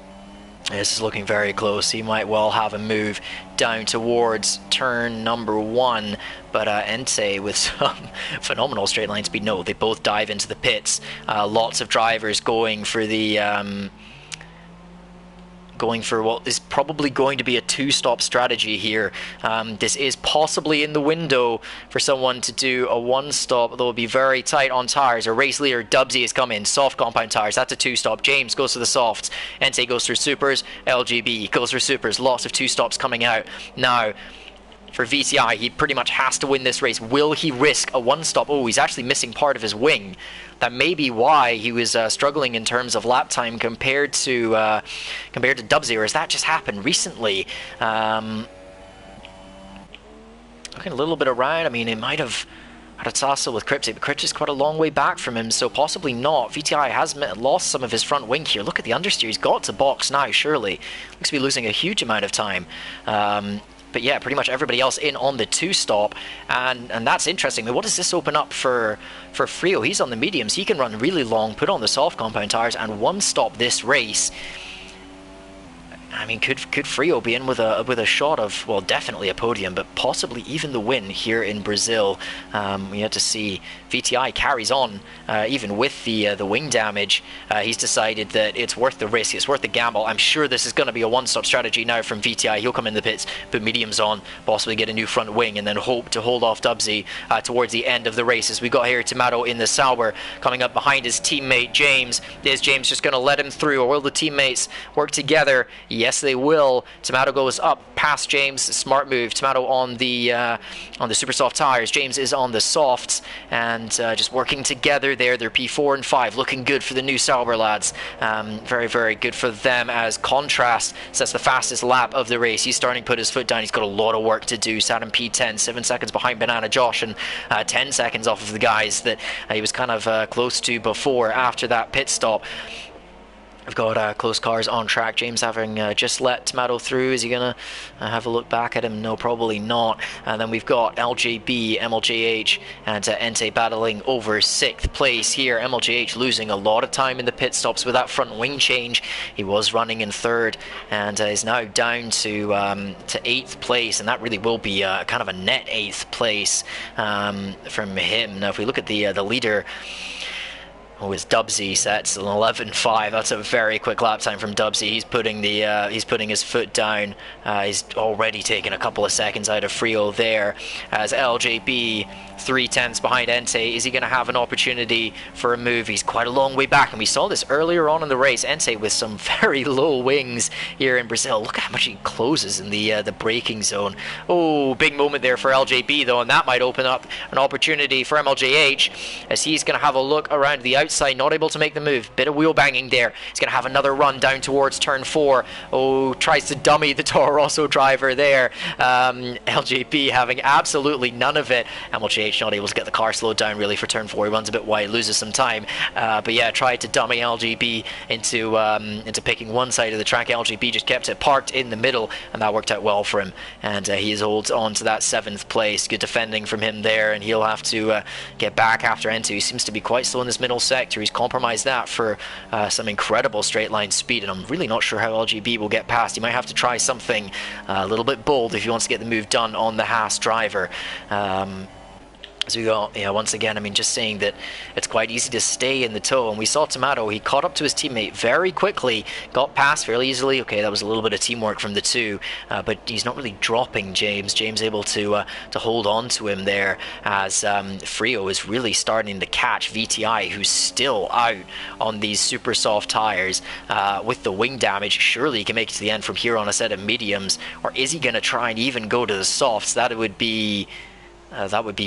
this is looking very close. He might well have a move down towards turn number 1, but Entei with some phenomenal straight line speed. No, they both dive into the pits. Lots of drivers going for the going for what is probably going to be a 2-stop strategy here. This is possibly in the window for someone to do a 1-stop, though it'll be very tight on tires. A race leader, Dubsy, has come in. Soft compound tires, that's a 2-stop. James goes to the softs. Entei goes through supers. LGB goes for supers. Lots of 2-stops coming out. Now, for VTI, he pretty much has to win this race. Will he risk a 1-stop? Oh, he's actually missing part of his wing. That may be why he was struggling in terms of lap time compared to Dubsy, or has that just happened recently? Looking a little bit around, I mean, it might have had a tussle with Cryptic, but Cryptic's quite a long way back from him, so possibly not. VTI has lost some of his front wing here. Look at the understeer. He's got to box now, surely. Looks to be losing a huge amount of time. But yeah, pretty much everybody else in on the 2-stop, and that's interesting. I mean, what does this open up for Frio? He's on the mediums. He can run really long, put on the soft compound tires, and one-stop this race. I mean, could Frio be in with a shot of, well, definitely a podium, but possibly even the win here in Brazil? We had to see VTI carries on, even with the wing damage. He's decided that it's worth the risk, it's worth the gamble. I'm sure this is going to be a one-stop strategy now from VTI. He'll come in the pits, put mediums on, possibly get a new front wing, and then hope to hold off Dubsy towards the end of the race. As we got here, Tomato in the Sauber, coming up behind his teammate James. Is James just going to let him through, or will the teammates work together? Yes, they will. Tomato goes up past James. Smart move. Tomato on the super soft tires. James is on the softs, and just working together there. They're P4 and 5, looking good for the new Sauber lads. Very, very good for them, as Contrast sets the fastest lap of the race. He's starting to put his foot down. He's got a lot of work to do. Sat in P10, 7 seconds behind Banana Josh, and 10 seconds off of the guys that he was kind of close to before after that pit stop. We've got close cars on track. James having just let Tomato through. Is he going to have a look back at him? No, probably not. And then we've got LJB, MLJH, and Entei battling over 6th place here. MLJH losing a lot of time in the pit stops with that front wing change. He was running in 3rd and is now down to 8th place, and that really will be kind of a net 8th place from him. Now, if we look at the leader, it's Dubsy, sets an 11.5. That's a very quick lap time from Dubsy. He's putting his foot down. He's already taken a couple of seconds out of Frio there, as LJB 3/10 behind Entei. Is he going to have an opportunity for a move? He's quite a long way back, and we saw this earlier on in the race. Entei with some very low wings here in Brazil. Look at how much he closes in the braking zone. Oh, big moment there for LJB though, and that might open up an opportunity for MLJH, as he's going to have a look around the outside, not able to make the move. Bit of wheel banging there. He's going to have another run down towards turn 4. Oh, tries to dummy the Toro Rosso driver there. LJB having absolutely none of it. MLJH not able to get the car slowed down really for turn 4. He runs a bit wide, loses some time, but yeah, tried to dummy LGB into picking one side of the track. LGB just kept it parked in the middle, and that worked out well for him, and he holds on to that 7th place. Good defending from him there, and he'll have to get back after N2. He seems to be quite slow in this middle sector. He's compromised that for some incredible straight line speed, and I'm really not sure how LGB will get past. He might have to try something a little bit bold if he wants to get the move done on the Haas driver. As we go, once again, I mean, just saying that it's quite easy to stay in the tow, and we saw Tomato, he caught up to his teammate very quickly, got past fairly easily. Okay, that was a little bit of teamwork from the two, but he's not really dropping James. James able to hold on to him there, as Frio is really starting to catch VTI, who's still out on these super soft tires with the wing damage. Surely he can make it to the end from here on a set of mediums, or is he going to try and even go to the softs? That would be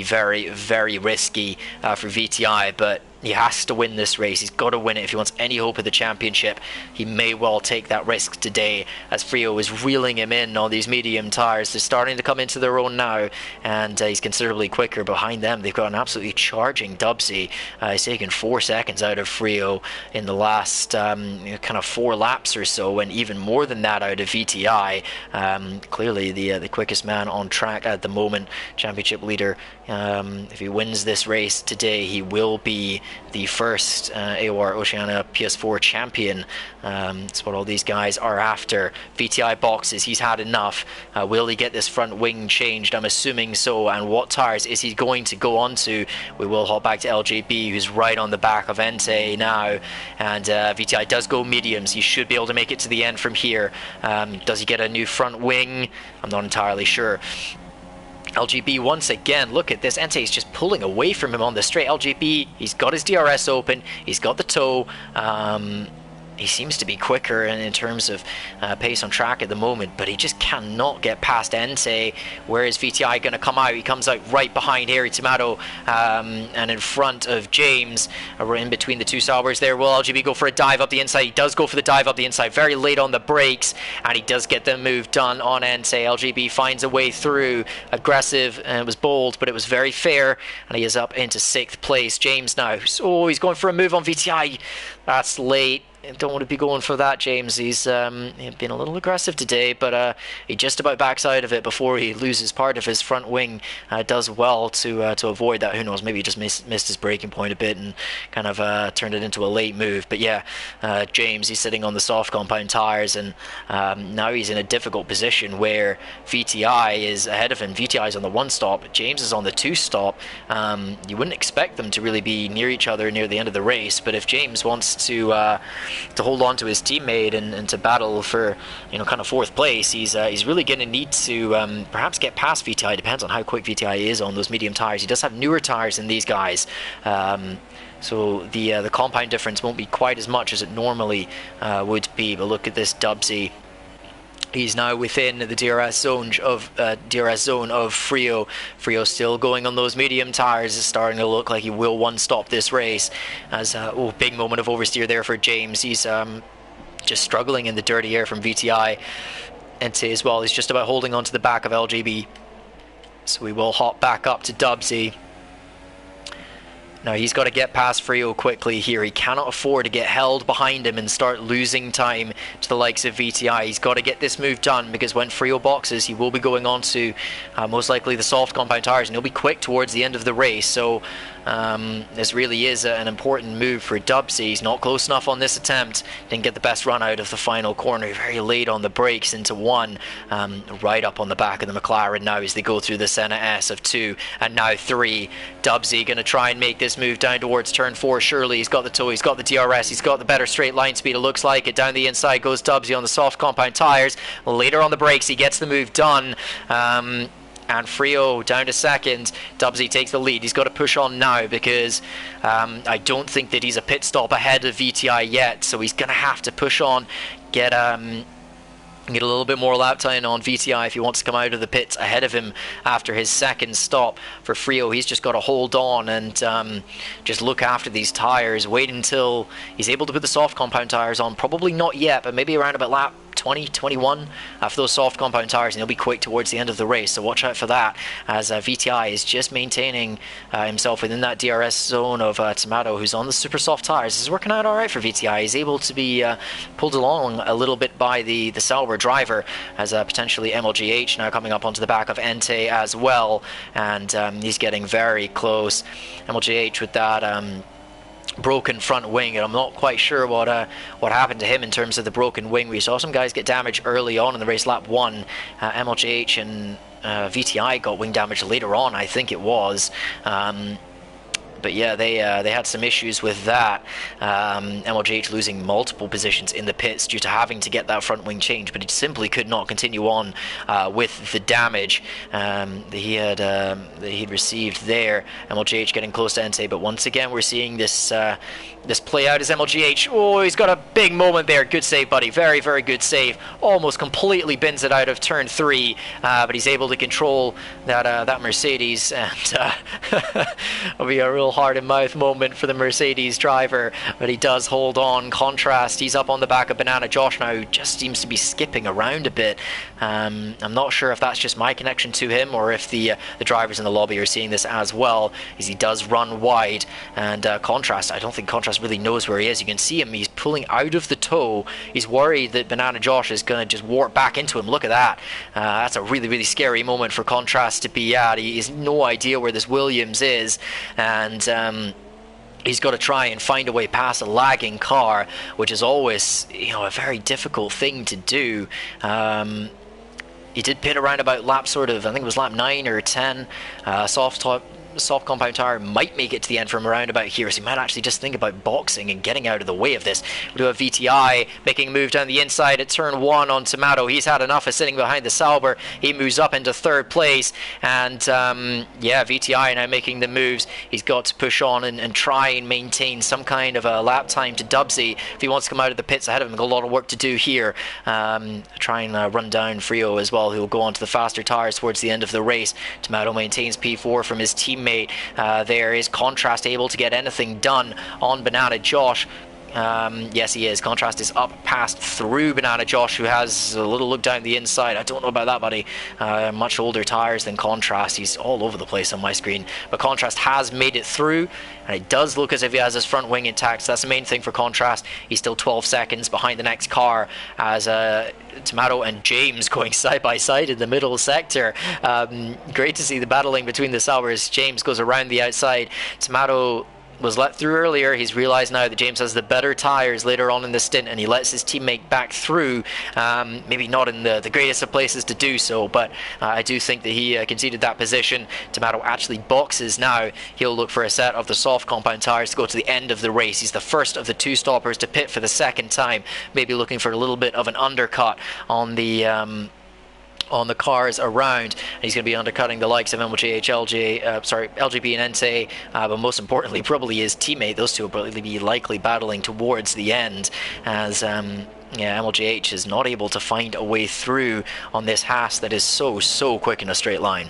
very, very risky for VTI, but he has to win this race. He's got to win it if he wants any hope of the championship. He may well take that risk today, as Frio is reeling him in on these medium tires. They're starting to come into their own now, and he's considerably quicker. Behind them, they've got an absolutely charging Dubsy. He's taken 4 seconds out of Frio in the last kind of 4 laps or so, and even more than that out of VTI. Clearly the quickest man on track at the moment, championship leader. If he wins this race today, he will be the first AOR Oceania PS4 champion. That's what all these guys are after. VTI boxes, he's had enough. Will he get this front wing changed? I'm assuming so. And what tires is he going to go on to? We will hop back to LJB, who's right on the back of Entei now. And VTI does go mediums. He should be able to make it to the end from here. Does he get a new front wing? I'm not entirely sure. LGB once again, look at this. Entei's just pulling away from him on the straight. LGB, he's got his DRS open, he's got the tow. he seems to be quicker in terms of pace on track at the moment, but he just cannot get past Entei. Where is VTI going to come out? He comes out right behind Harry Tomato and in front of James. We're in between the two Saubers there. Will LGB go for a dive up the inside? He does go for the dive up the inside very late on the brakes, and he does get the move done on Entei. LGB finds a way through. Aggressive, and it was bold, but it was very fair, and he is up into 6th place. James now. Oh, he's going for a move on VTI. That's late. Don't want to be going for that, James. He's been a little aggressive today, but he just about backs out of it before he loses part of his front wing. Does well to avoid that. Who knows? Maybe he just missed his braking point a bit and kind of turned it into a late move. But yeah, James, he's sitting on the soft compound tyres, and now he's in a difficult position where VTI is ahead of him. VTI is on the 1 stop. James is on the 2 stop. You wouldn't expect them to really be near each other near the end of the race, but if James wants to hold on to his teammate and to battle for kind of 4th place, he's really going to need to perhaps get past VTI. Depends on how quick VTI is on those medium tires. He does have newer tires than these guys, so the compound difference won't be quite as much as it normally would be. But look at this Dubsy. He's now within the DRS zone of Frio. Frio still going on those medium tires. Is starting to look like he will one-stop this race. As big moment of oversteer there for James. He's just struggling in the dirty air from VTI. Entei as well. He's just about holding on to the back of LGB. So we will hop back up to Dubsy. Now he's got to get past Frio quickly here. He cannot afford to get held behind him and start losing time to the likes of VTI. He's got to get this move done, because when Frio boxes, he will be going on to most likely the soft compound tires, and he'll be quick towards the end of the race. So this really is an important move for Dubsy. He's not close enough on this attempt. Didn't get the best run out of the final corner. Very late on the brakes into 1. Right up on the back of the McLaren now as they go through the Senna S of 2 and now 3. Dubsy going to try and make this move down towards turn 4. Surely he's got the toe, he's got the DRS, he's got the better straight line speed. It looks like it. Down the inside goes Dubsy on the soft compound tires. Later on the brakes, he gets the move done. And Frio down to 2nd. Dubsy takes the lead. He's got to push on now, because I don't think that he's a pit stop ahead of VTI yet. So he's going to have to push on, get a little bit more lap time on VTI if he wants to come out of the pits ahead of him after his 2nd stop. For Frio, he's just got to hold on and just look after these tires. Wait until he's able to put the soft compound tires on. Probably not yet, but maybe around about lap 20, 21 for those soft compound tires, and he'll be quick towards the end of the race. So watch out for that, as VTI is just maintaining himself within that DRS zone of Tomato, who's on the super soft tires. This is working out alright for VTI. He's able to be pulled along a little bit by the Sauber driver, as potentially MLGH now coming up onto the back of Entei as well, and he's getting very close. MLGH with that broken front wing, and I'm not quite sure what happened to him in terms of the broken wing. We saw some guys get damage early on in the race, lap 1. MLGH and VTI got wing damage later on, I think it was. But yeah, they had some issues with that. MLGH losing multiple positions in the pits due to having to get that front wing change, but he simply could not continue on with the damage that he'd received there. MLGH getting close to Entei, but once again we're seeing this play out as MLGH. Oh, he's got a big moment there. Good save, buddy. Very, very good save. Almost completely bins it out of turn 3, but he's able to control that Mercedes, and it'll be a real heart and mouth moment for the Mercedes driver, but he does hold on. Contrast, he's up on the back of Banana Josh now, who just seems to be skipping around a bit. I'm not sure if that's just my connection to him, or if the drivers in the lobby are seeing this as well, as he does run wide. And Contrast, I don't think Contrast really knows where he is. You can see him, he's pulling out of the toe. He's worried that Banana Josh is going to just warp back into him. Look at that. That's a really, really scary moment for Contrast to be at. He has no idea where this Williams is, and he's got to try and find a way past a lagging car, which is always, a very difficult thing to do. He did pit around about lap I think it was lap 9 or 10, soft soft compound tire might make it to the end from around about here, so he might actually just think about boxing and getting out of the way of this. We do have VTI making a move down the inside at turn 1 on Tomato. He's had enough of sitting behind the Sauber. He moves up into 3rd place, and yeah, VTI now making the moves. He's got to push on and try and maintain some kind of a lap time to Dubsy if he wants to come out of the pits ahead of him. Got a lot of work to do here. Try and run down Frio as well, who will go on to the faster tires towards the end of the race. Tomato maintains P4 from his teammate. There is Contrast able to get anything done on Banana Josh. Yes, he is. Contrast is up past through Banana Josh, who has a little look down the inside. I don't know about that, buddy. Much older tires than Contrast. He's all over the place on my screen. But Contrast has made it through, and it does look as if he has his front wing intact. So that's the main thing for Contrast. He's still 12 seconds behind the next car, as Tomato and James going side by side in the middle sector. Great to see the battling between the Saubers. James goes around the outside. Tomato was let through earlier. He's realised now that James has the better tyres later on in the stint, and he lets his teammate back through. Maybe not in the greatest of places to do so, but I do think that he conceded that position. Tomato actually boxes now. He'll look for a set of the soft compound tyres to go to the end of the race. He's the first of the 2 stoppers to pit for the 2nd time, maybe looking for a little bit of an undercut on the cars around. He's going to be undercutting the likes of MLJH, LGB and NTA, but most importantly probably his teammate. Those two will probably be likely battling towards the end, as yeah, MLJH is not able to find a way through on this Haas that is so quick in a straight line.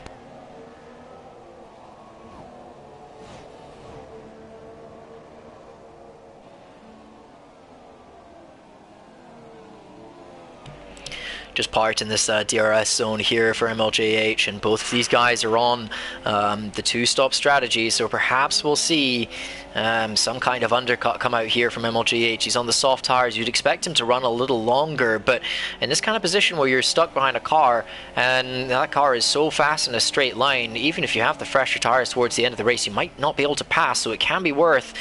Just parked in this DRS zone here for MLJH, and both of these guys are on the 2-stop strategy, so perhaps we'll see some kind of undercut come out here from MLJH. He's on the soft tires. You'd expect him to run a little longer, but in this kind of position where you're stuck behind a car and that car is so fast in a straight line, even if you have the fresher tires towards the end of the race, you might not be able to pass, so it can be worth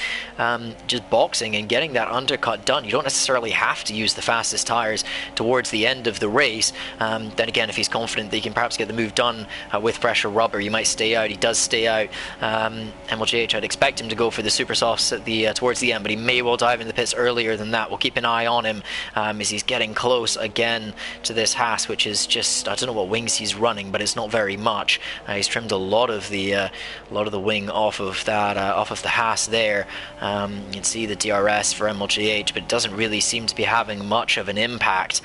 just boxing and getting that undercut done. You don't necessarily have to use the fastest tires towards the end of the race. Then again, if he's confident that he can perhaps get the move done with pressure rubber, he might stay out. He does stay out. MLJH, I'd expect him to go for the super softs at the towards the end, but he may well dive in the pits earlier than that. We'll keep an eye on him as he's getting close again to this Haas, which is just, I don't know what wings he's running, but it's not very much. He's trimmed a lot of the wing off of that off of the Haas there. You can see the DRS for MLGH, but it doesn't really seem to be having much of an impact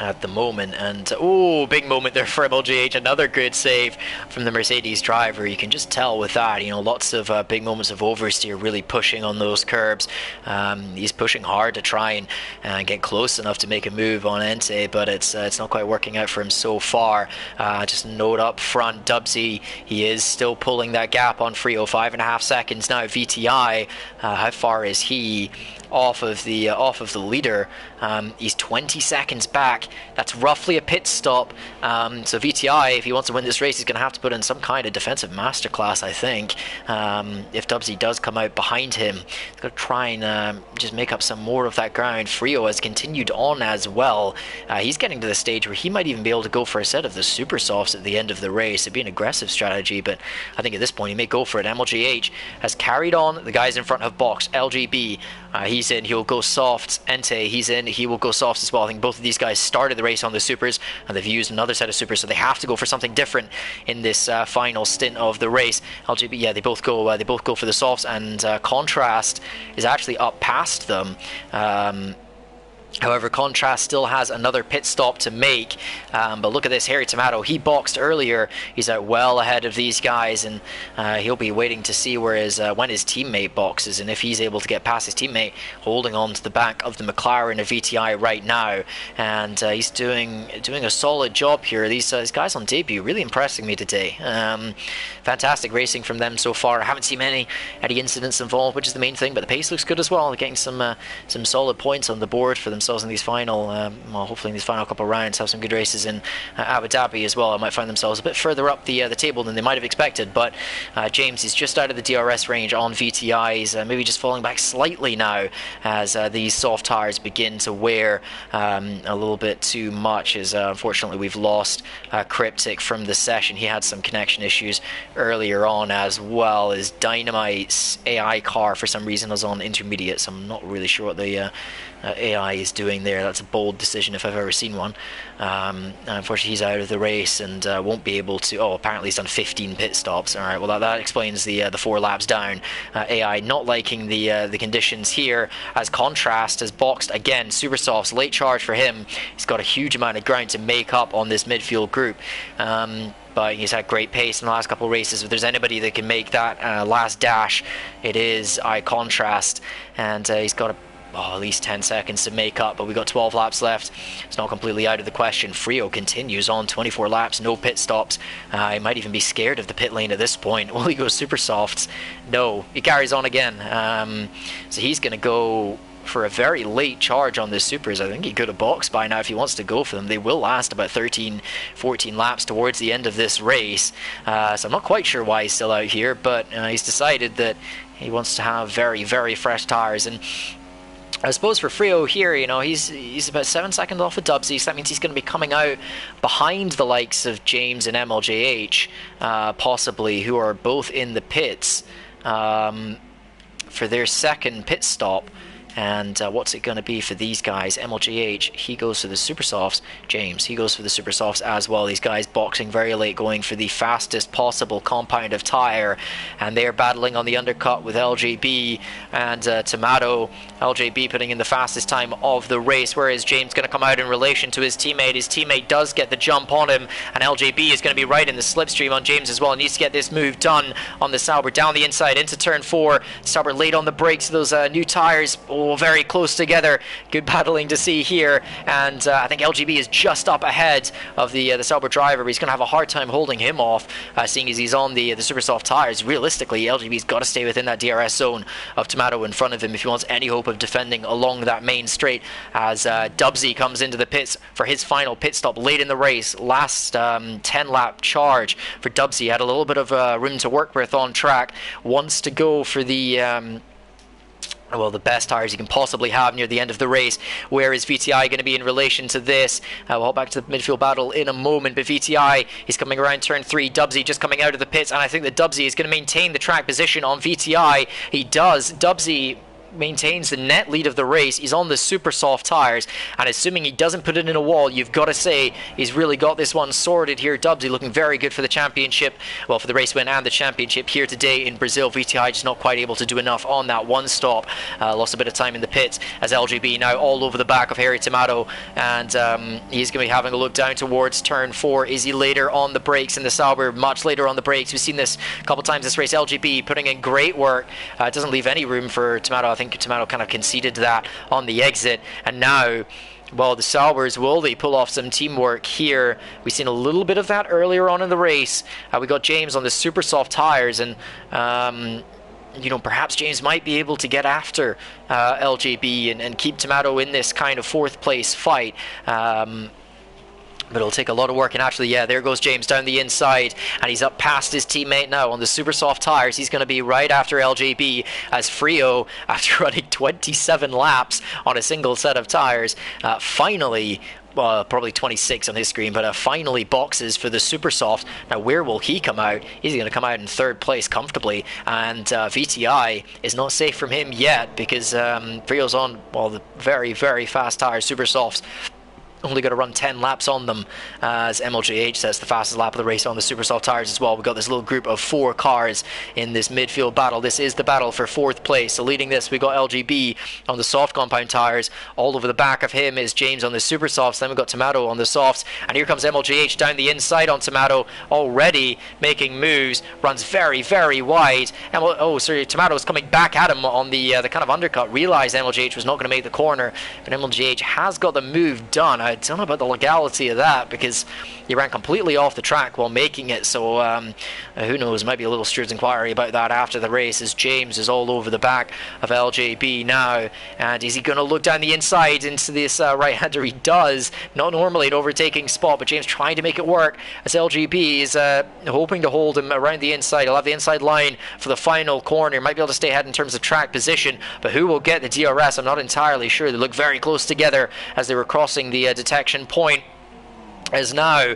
at the moment. And oh, big moment there for MLGH. Another good save from the Mercedes driver. You can just tell with that, you know, lots of big moments of oversteer, really pushing on those curbs. He's pushing hard to try and get close enough to make a move on Entei, but it's not quite working out for him so far. Just a note up front, Dubsy, he is still pulling that gap on Frio, 5.5 seconds now. VTI, how far is he off of the leader? He's 20 seconds back. That's roughly a pit stop. So VTI, if he wants to win this race, he's going to have to put in some kind of defensive masterclass, I think. If Dubsy does come out behind him, he's going to try and just make up some more of that ground. Frio has continued on as well. He's getting to the stage where he might even be able to go for a set of the super softs at the end of the race. It'd be an aggressive strategy, but I think at this point he may go for it. MLGH has carried on. The guys in front have boxed. LGB, he's in, he'll go soft. Entei, he's in, he will go soft as well. I think both of these guys started the race on the supers, and they've used another set of supers, so they have to go for something different in this final stint of the race. LGB, yeah, they both go for the softs, and Contrast is actually up past them. However, Contrast still has another pit stop to make, but look at this, Harry Tomato, he boxed earlier, he's out well ahead of these guys, and he'll be waiting to see where when his teammate boxes, and if he's able to get past his teammate, holding on to the back of the McLaren of VTI right now, and he's doing a solid job here. These guys on debut really impressing me today. Fantastic racing from them so far. I haven't seen any incidents involved, which is the main thing, but the pace looks good as well. They're getting some solid points on the board for themselves in these final, well, hopefully in these final couple of rounds, have some good races in Abu Dhabi as well. It might find themselves a bit further up the table than they might have expected, but James is just out of the DRS range on VTIs, maybe just falling back slightly now as these soft tires begin to wear a little bit too much, as unfortunately we've lost Cryptic from the session. He had some connection issues earlier on, as well as Dynamite's AI car for some reason was on intermediate, so I'm not really sure what the AI is doing there. That's a bold decision if I've ever seen one. Unfortunately he's out of the race and won't be able to. Oh, apparently he's done 15 pit stops. Alright, well that explains the 4 laps down. AI not liking the conditions here. As Contrast has boxed again. Supersoft's late charge for him. He's got a huge amount of ground to make up on this midfield group. But he's had great pace in the last couple of races. If there's anybody that can make that last dash, it is Contrast, and he's got at least 10 seconds to make up, but we've got 12 laps left. It's not completely out of the question. Frio continues on 24 laps, no pit stops. He might even be scared of the pit lane at this point. Will he go super softs? No, he carries on again. So he's going to go for a very late charge on the supers. I think he could have boxed by now if he wants to go for them. They will last about 13, 14 laps towards the end of this race. So I'm not quite sure why he's still out here, but he's decided that he wants to have very, very fresh tires. And I suppose for Frio here, he's about 7 seconds off of Dubsy, so that means he's going to be coming out behind the likes of James and MLJH, possibly, who are both in the pits for their second pit stop. And what's it going to be for these guys? MLGH, he goes for the super softs. James, he goes for the super softs as well. These guys boxing very late, going for the fastest possible compound of tire. And they're battling on the undercut with LJB and Tomato. LJB putting in the fastest time of the race, whereas James going to come out in relation to his teammate. His teammate does get the jump on him, and LJB is going to be right in the slipstream on James as well. He needs to get this move done on the Sauber, down the inside into turn 4. Sauber late on the brakes, those new tires, very close together. Good battling to see here, and I think LGB is just up ahead of the Sauber driver, but he's going to have a hard time holding him off, seeing as he's on the super soft tires. Realistically, LGB's got to stay within that DRS zone of Tomato in front of him if he wants any hope of defending along that main straight, as Dubsy comes into the pits for his final pit stop late in the race. Last 10 lap charge for Dubsy. Had a little bit of room to work with on track. Wants to go for the the best tires you can possibly have near the end of the race. Where is VTI going to be in relation to this? We'll hop back to the midfield battle in a moment, but VTI is coming around turn 3. Dubsy just coming out of the pits, and I think that Dubsy is going to maintain the track position on VTI. He does. Dubsy maintains the net lead of the race. He's on the super soft tires, and assuming he doesn't put it in a wall, you've got to say he's really got this one sorted here. Dubsy looking very good for the championship, well, for the race win and the championship here today in Brazil. VTI just not quite able to do enough on that one stop. Lost a bit of time in the pits, as LGB now all over the back of Harry Tomato, and he's going to be having a look down towards turn 4. Is he later on the brakes in the Sauber? Much later on the brakes. We've seen this a couple times this race. LGB putting in great work. It doesn't leave any room for Tomato. I think Tomato kind of conceded that on the exit, and now, well, the Saubers, will they pull off some teamwork here? We've seen a little bit of that earlier on in the race. We got James on the super soft tires, and perhaps James might be able to get after LJB and keep Tomato in this kind of 4th place fight. But it'll take a lot of work, and actually, yeah, there goes James down the inside, and he's up past his teammate now on the super soft tires. He's going to be right after LJB, as Frio, after running 27 laps on a single set of tires, finally, probably 26 on his screen, but finally boxes for the super soft. Now, where will he come out? He's going to come out in 3rd place comfortably, and VTI is not safe from him yet, because Frio's on, the very, very fast tires, super softs. Only got to run 10 laps on them, as MLJH says, the fastest lap of the race on the super soft tires as well. We've got this little group of 4 cars in this midfield battle. This is the battle for 4th place. So leading this, we've got LGB on the soft compound tires. All over the back of him is James on the super softs. Then we've got Tomato on the softs. And here comes MLJH down the inside on Tomato, already making moves. Runs very, very wide. And Tomato's coming back at him on the kind of undercut. Realized MLJH was not going to make the corner, but MLJH has got the move done. I don't know about the legality of that, because he ran completely off the track while making it. So who knows, might be a little stewards inquiry about that after the race, as James is all over the back of LJB now. And is he going to look down the inside into this right-hander? He does. Not normally an overtaking spot, but James trying to make it work, as LJB is hoping to hold him around the inside. He'll have the inside line for the final corner. He might be able to stay ahead in terms of track position, but who will get the DRS? I'm not entirely sure. They look very close together as they were crossing the detection point. As now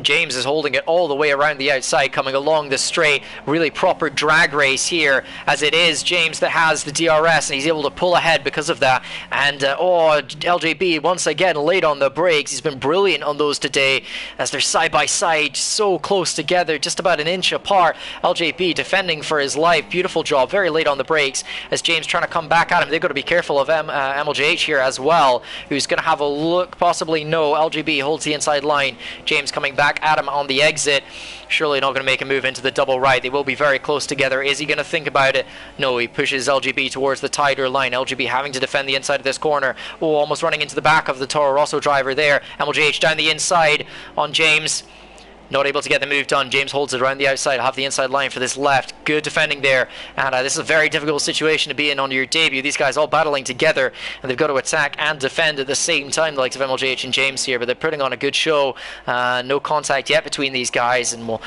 James is holding it all the way around the outside, coming along the straight. Really proper drag race here, as it is James that has the DRS, and he's able to pull ahead because of that. And LJB once again late on the brakes. He's been brilliant on those today, as they're side by side, so close together, just about an inch apart. LJB defending for his life. Beautiful job, very late on the brakes, as James trying to come back at him. They've got to be careful of MLJH here as well, who's going to have a look, possibly no. LJB holds the inside line. James coming back at him on the exit. Surely not going to make a move into the double right. They will be very close together. Is he going to think about it? No, he pushes LGB towards the tighter line. LGB having to defend the inside of this corner. Oh, almost running into the back of the Toro Rosso driver there. MLJH down the inside on James. Not able to get the move done. James holds it around the outside. Have the inside line for this left. Good defending there. And this is a very difficult situation to be in on your debut. These guys all battling together, and they've got to attack and defend at the same time, the likes of MLJH and James here. But they're putting on a good show. No contact yet between these guys, and we'll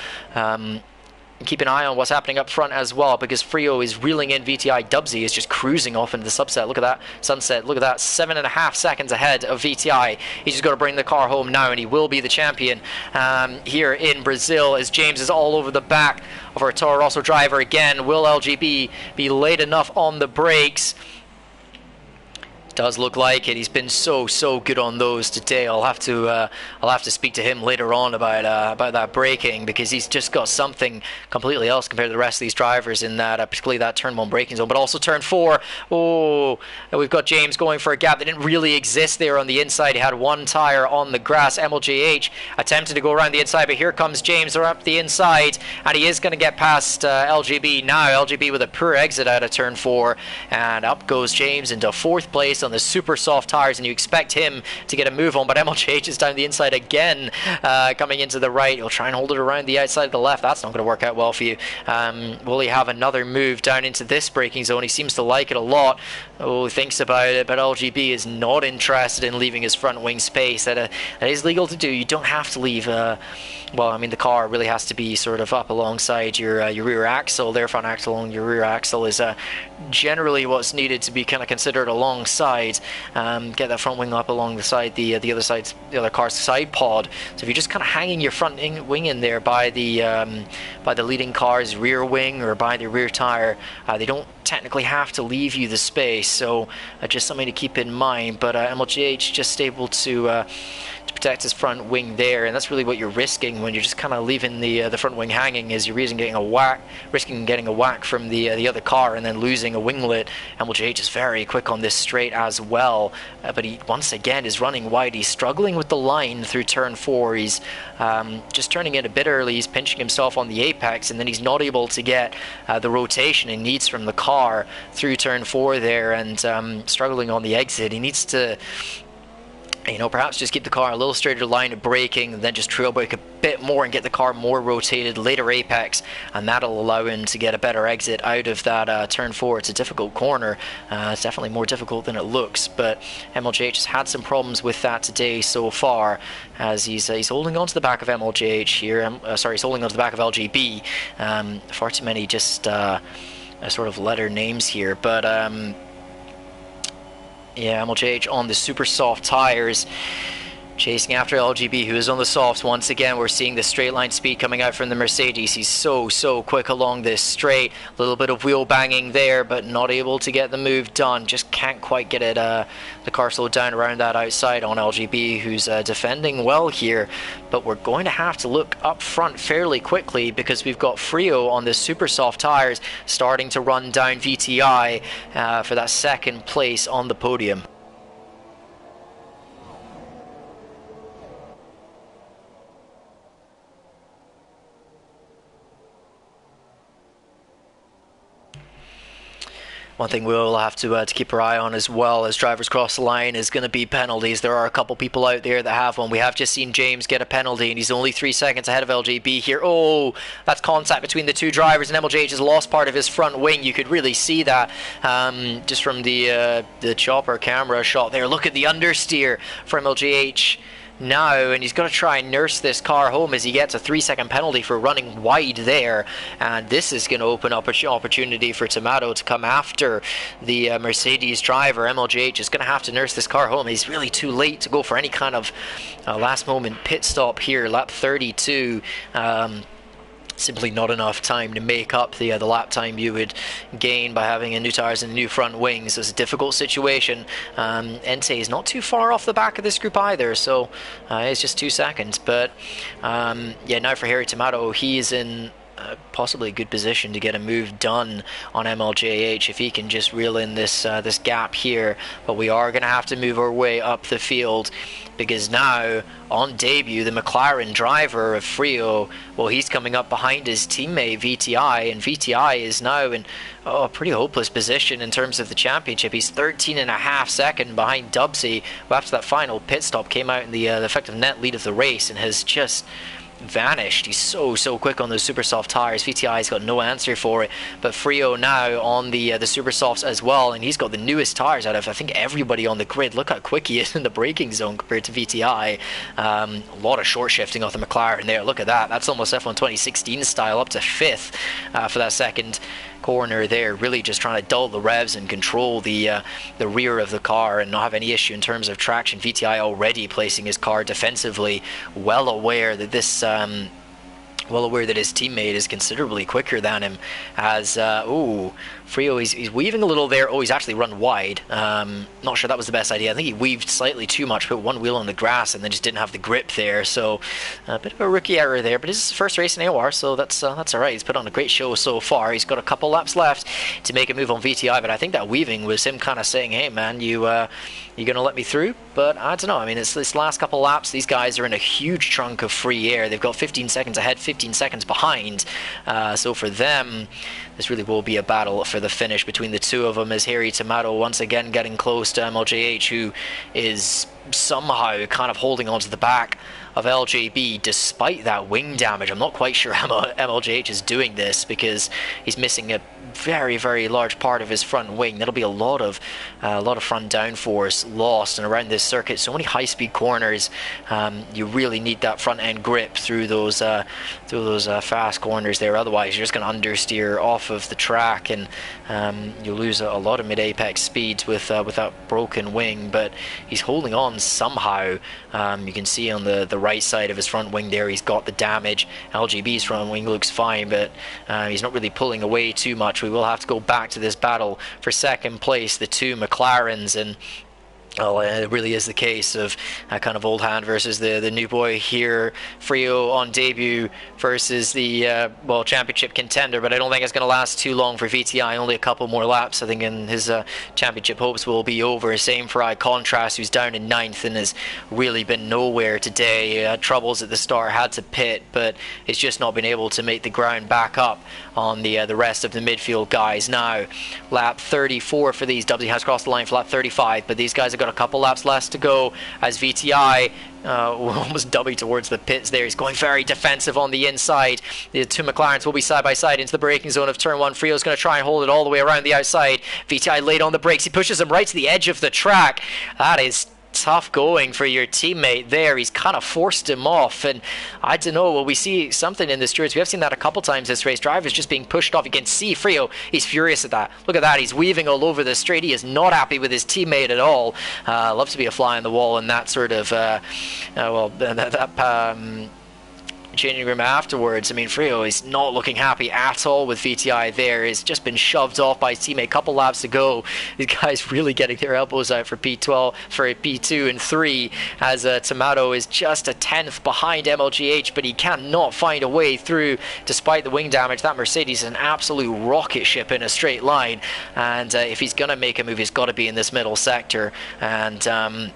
keep an eye on what's happening up front as well, because Frio is reeling in VTI. Dubsy is just cruising off into the subset. Look at that sunset. Look at that, 7.5 seconds ahead of VTI. He's just got to bring the car home now, and he will be the champion here in Brazil, as James is all over the back of our Toro Rosso driver again. Will LGB be late enough on the brakes? Does look like it. He's been so good on those today. I'll have to speak to him later on about that braking, because he's just got something completely else compared to the rest of these drivers in that particularly that turn 1 braking zone, but also turn 4. Oh, and we've got James going for a gap that didn't really exist there on the inside. He had one tire on the grass. MLJH attempted to go around the inside, but here comes James. They're up the inside, and he is going to get past LGB now. LGB with a poor exit out of turn 4, and up goes James into 4th place on the super soft tires, and you expect him to get a move on, but MLJH is down the inside again, coming into the right. He'll try and hold it around the outside of the left. That's not going to work out well for you. Will he have another move down into this braking zone? He seems to like it a lot. Oh, thinks about it, but LGB is not interested in leaving his front wing space. That is legal to do. You don't have to leave well, I mean, the car really has to be sort of up alongside your rear axle. Their front axle along your rear axle is generally what's needed to be kind of considered alongside. Get that front wing up along the side, the other car's side pod. So if you're just kind of hanging your front wing in there by the leading car's rear wing or by the rear tire, they don't technically have to leave you the space. So just something to keep in mind. But MLGH just able to protect his front wing there, and that's really what you're risking when you're just kind of leaving the front wing hanging, is you're risking getting a whack from the other car and then losing a winglet. MLJH is very quick on this straight as well, but he once again is running wide. He's struggling with the line through turn 4. He's just turning it a bit early. He's pinching himself on the apex, and then he's not able to get the rotation he needs from the car through turn 4 there, and struggling on the exit. He needs to, perhaps just keep the car a little straighter line of braking, and then just trail brake a bit more and get the car more rotated later apex, and that'll allow him to get a better exit out of that turn 4. It's a difficult corner. It's definitely more difficult than it looks, but MLJH has had some problems with that today so far, as he's holding on to the back of MLJH here. He's holding on to the back of LGB. Far too many just sort of letter names here, but yeah, MLJH on the super soft tires, chasing after LGB, who is on the softs. Once again, we're seeing the straight line speed coming out from the Mercedes. He's so quick along this straight. A little bit of wheel banging there, but not able to get the move done. Just can't quite get it the car slowed down around that outside on LGB, who's defending well here. But we're going to have to look up front fairly quickly, because we've got Frio on the super soft tires starting to run down VTI for that second place on the podium. One thing we'll have to keep our eye on as well as drivers cross the line is going to be penalties. There are a couple people out there that have one. We have just seen James get a penalty, and he's only 3 seconds ahead of LJB here. Oh, that's contact between the two drivers, and MLJH has lost part of his front wing. You could really see that just from the chopper camera shot there. Look at the understeer for MLJH now, and he's got to try and nurse this car home as he gets a 3-second penalty for running wide there, and this is going to open up an opportunity for Tomato to come after the Mercedes driver. MLJH is going to have to nurse this car home. He's really too late to go for any kind of last moment pit stop here. Lap 32, simply not enough time to make up the lap time you would gain by having new tyres and new front wings. It's a difficult situation. Entei is not too far off the back of this group either, so it's just 2 seconds. But yeah, now for Harry Tomato, he's in possibly a good position to get a move done on MLJH if he can just reel in this this gap here. But we are going to have to move our way up the field, because now on debut the McLaren driver of Frio, well, he's coming up behind his teammate VTI, and VTI is now in a pretty hopeless position in terms of the championship. He's 13.5 seconds behind Dubsy, who after that final pit stop came out in the effective net lead of the race and has just vanished. He's so quick on those super soft tires. VTI's got no answer for it, but Frio now on the super softs as well, and he's got the newest tires out of I think everybody on the grid. Look how quick he is in the braking zone compared to VTI. A lot of short shifting off the McLaren there. Look at that. That's almost F1 2016 style, up to 5th for that second corner there, really just trying to dull the revs and control the rear of the car and not have any issue in terms of traction. VTI already placing his car defensively, well aware that this his teammate is considerably quicker than him. As Frio, he's weaving a little there. Oh, he's actually run wide. Not sure that was the best idea. I think he weaved slightly too much, put one wheel on the grass, and then just didn't have the grip there. So a bit of a rookie error there, but it's his first race in AOR, so that's all right. He's put on a great show so far. He's got a couple laps left to make a move on VTI, but I think that weaving was him kind of saying, hey man, you're going to let me through? But I don't know. I mean, it's this last couple laps, these guys are in a huge chunk of free air. They've got 15 seconds ahead, 15 seconds behind. So for them, this really will be a battle for the finish between the two of them, as Harry Tomato once again getting close to MLJH, who is somehow kind of holding onto the back of LJB despite that wing damage. I'm not quite sure how MLJH is doing this, because he's missing a very large part of his front wing. That'll be a lot of front downforce lost, and around this circuit, so many high-speed corners. You really need that front end grip through those fast corners there. Otherwise, you're just going to understeer off of the track, and you lose a lot of mid-apex speeds with that broken wing. But he's holding on somehow. You can see on the right side of his front wing there, he's got the damage. LGB's front wing looks fine, but he's not really pulling away too much. We will have to go back to this battle for second place, the two McLarens, and well, it really is the case of a kind of old hand versus the new boy here. Frio on debut versus the championship contender, but I don't think it's going to last too long for VTI. Only a couple more laps, I think, and his championship hopes will be over. Same for iContrast, who's down in 9th and has really been nowhere today. Had troubles at the start, had to pit, but it's just not been able to make the ground back up on the rest of the midfield guys. Now, lap 34 for these. W has crossed the line for lap 35, but these guys have got a couple laps left to go, as VTI almost dummy towards the pits there. He's going very defensive on the inside. The two McLarens will be side by side into the braking zone of turn 1. Frio's going to try and hold it all the way around the outside. VTI late on the brakes. He pushes him right to the edge of the track. That is tough going for your teammate there. He's kind of forced him off, and I don't know, will we see something in the stewards? We have seen that a couple times this race. Drivers just being pushed off. You can see Frio, he's furious at that. Look at that, he's weaving all over the straight. He is not happy with his teammate at all. Love to be a fly on the wall in that sort of changing room afterwards. I mean, Frio is not looking happy at all with VTI there. He's just been shoved off by his teammate. Couple laps to go. These guys really getting their elbows out for P12, for P2 and 3, as Tomato is just a 10th behind MLGH, but he cannot find a way through despite the wing damage. That Mercedes is an absolute rocket ship in a straight line, and if he's going to make a move, he's got to be in this middle sector. And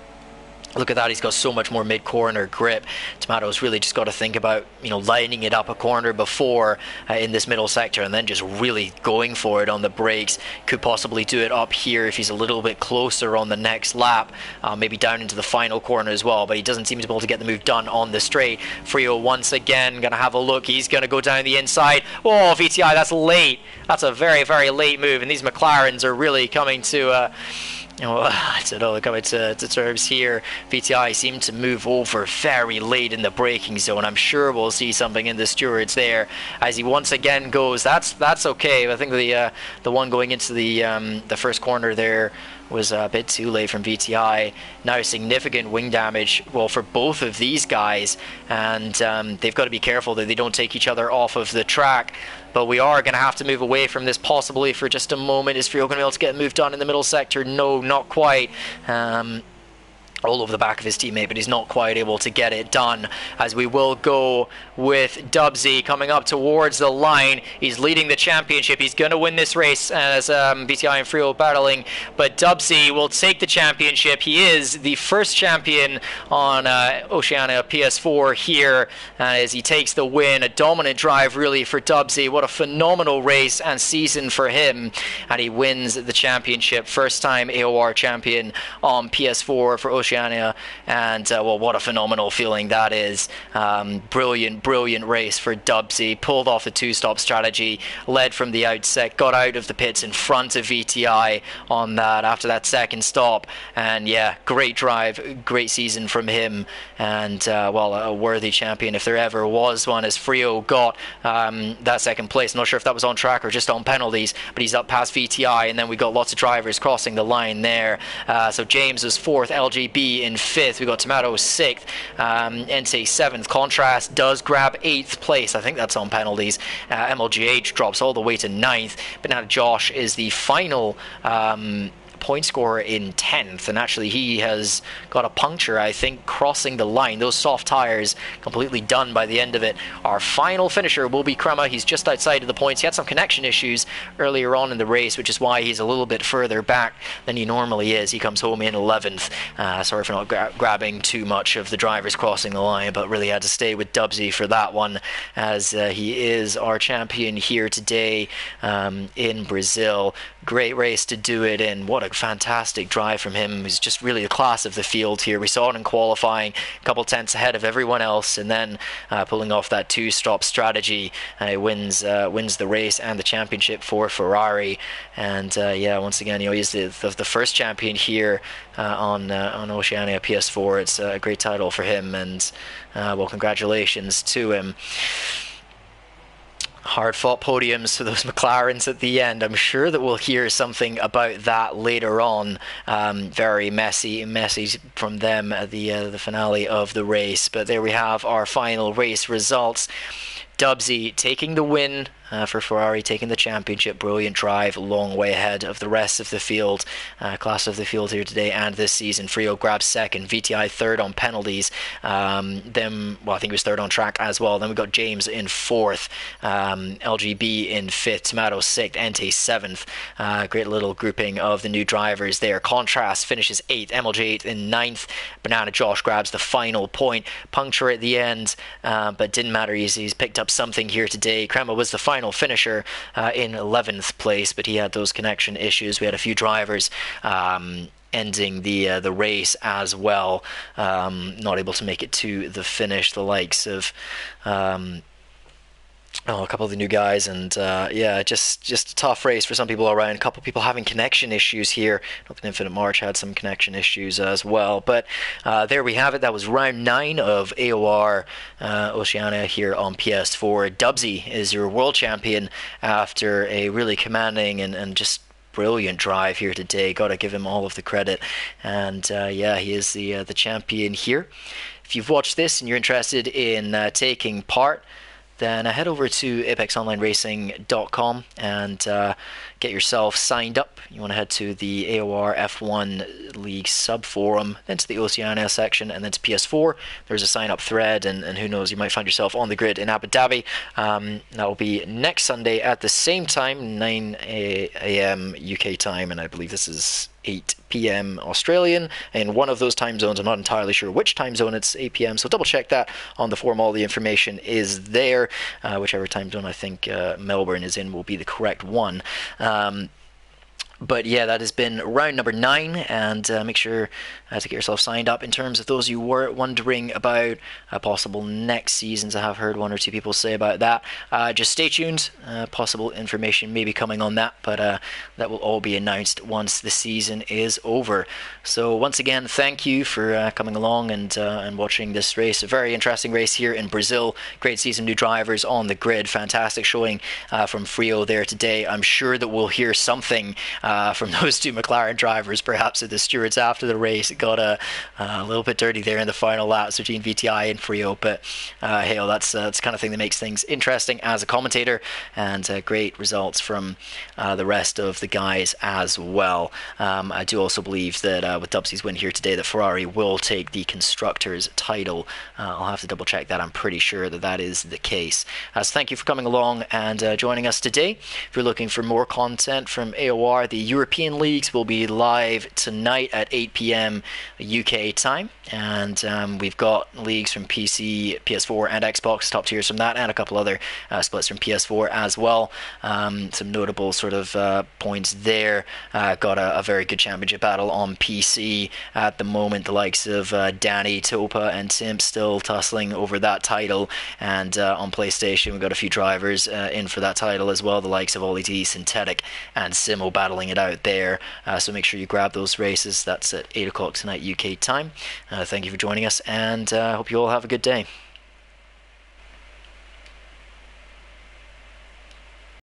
Look at that, he's got so much more mid-corner grip. Tomato's really just got to think about, lining it up a corner before in this middle sector and then just really going for it on the brakes. Could possibly do it up here if he's a little bit closer on the next lap, maybe down into the final corner as well, but he doesn't seem to be able to get the move done on the straight. Frio once again going to have a look. He's going to go down the inside. Oh, VTI, that's late. That's a very, very late move, and these McLarens are really coming to... I don't know, coming to terms here. VTI seem to move over very late in the braking zone. I'm sure we'll see something in the stewards there as he once again goes. That's okay. I think the one going into the first corner there was a bit too late from VTI. Now significant wing damage, well, for both of these guys, and they've got to be careful that they don't take each other off of the track. But we are going to have to move away from this possibly for just a moment. Is Frio going to be able to get moved on in the middle sector? No, not quite. All over the back of his teammate, but he's not quite able to get it done, as we will go with Dubsy coming up towards the line. He's leading the championship. He's going to win this race as VTI and Frio battling, but Dubsy will take the championship. He is the first champion on Oceania PS4 here as he takes the win. A dominant drive really for Dubsy. What a phenomenal race and season for him, and he wins the championship. First time AOR champion on PS4 for Oceania. And well, what a phenomenal feeling that is. Brilliant race for Dubsy. Pulled off the two-stop strategy, led from the outset, got out of the pits in front of VTI on that after that second stop, and yeah, great drive, great season from him, and well, a worthy champion if there ever was one, as Frio got that second place. I'm not sure if that was on track or just on penalties, but he's up past VTI, and then we got lots of drivers crossing the line there. So James was 4th, LGB in 5th, we got Tomato 6th, NT 7th. Contrast does grab 8th place, I think that's on penalties. MLGH drops all the way to 9th, but now Josh is the final point scorer in 10th, and actually he has got a puncture, I think, crossing the line. Those soft tires completely done by the end of it. Our final finisher will be Crema. He's just outside of the points. He had some connection issues earlier on in the race, which is why he's a little bit further back than he normally is. He comes home in 11th. Sorry for not grabbing too much of the drivers crossing the line, but really had to stay with Dubsy for that one, as he is our champion here today in Brazil. Great race to do it in. What a fantastic drive from him. He's just really the class of the field here. We saw it in qualifying, a couple tenths ahead of everyone else, and then pulling off that two-stop strategy, he wins the race and the championship for Ferrari. And yeah, once again, he's the first champion here on Oceania PS4. It's a great title for him, and well, congratulations to him. Hard-fought podiums for those McLarens at the end. I'm sure that we'll hear something about that later on. Very messy from them at the finale of the race. But there we have our final race results. Dubsy taking the win for Ferrari, taking the championship. Brilliant drive, long way ahead of the rest of the field, class of the field here today and this season. Frio grabs second, VTI third on penalties, then, well, I think he was third on track as well. Then we got James in fourth, LGB in fifth, Tomato sixth, Ente seventh. Great little grouping of the new drivers there. Contrast finishes eighth, MLG8 in ninth. Banana Josh grabs the final point. Puncture at the end, but didn't matter. He's picked up something here today. Crema was the final finisher in 11th place, but he had those connection issues. We had a few drivers ending the race as well, not able to make it to the finish. The likes of a couple of the new guys, and yeah, just a tough race for some people around. A couple of people having connection issues here. I think Infinite March had some connection issues as well. But there we have it. That was round 9 of AOR Oceania here on PS4. Dubsy is your world champion after a really commanding and just brilliant drive here today. Gotta give him all of the credit. And yeah, he is the champion here. If you've watched this and you're interested in taking part, then head over to apexonlineracing.com and get yourself signed up. You want to head to the AOR F1 League sub-forum, then to the Oceania section, and then to PS4. There's a sign-up thread, and who knows, you might find yourself on the grid in Abu Dhabi. That will be next Sunday at the same time, 9 a.m. UK time, and I believe this is 8 p.m. Australian in one of those time zones. I'm not entirely sure which time zone it's 8 p.m. so double check that on the forum. All the information is there. Whichever time zone I think Melbourne is in will be the correct one. But yeah, that has been round number 9, and make sure to get yourself signed up. In terms of those who were wondering about possible next seasons, I have heard one or two people say about that. Just stay tuned. Possible information may be coming on that, but that will all be announced once the season is over. So once again, thank you for coming along and watching this race. A very interesting race here in Brazil. Great season, new drivers on the grid. Fantastic showing from Frio there today. I'm sure that we'll hear something from those two McLaren drivers, perhaps at the stewards after the race. It got a little bit dirty there in the final laps between VTI and Frio, but hey, that's the kind of thing that makes things interesting as a commentator, and great results from the rest of the guys as well. I do also believe that with Dubsy's win here today, that Ferrari will take the Constructors title. I'll have to double check that. I'm pretty sure that that is the case. So thank you for coming along and joining us today. If you're looking for more content from AOR, the European leagues will be live tonight at 8 p.m. UK time, and we've got leagues from PC, PS4 and Xbox, top tiers from that, and a couple other splits from PS4 as well. Some notable sort of points there. Got a very good championship battle on PC at the moment. The likes of Danny, Topa and Simp still tussling over that title, and on PlayStation we've got a few drivers in for that title as well. The likes of Ollie D, Synthetic and Simo battling it out there, so make sure you grab those races. That's at 8 o'clock tonight UK time. Thank you for joining us, and I hope you all have a good day.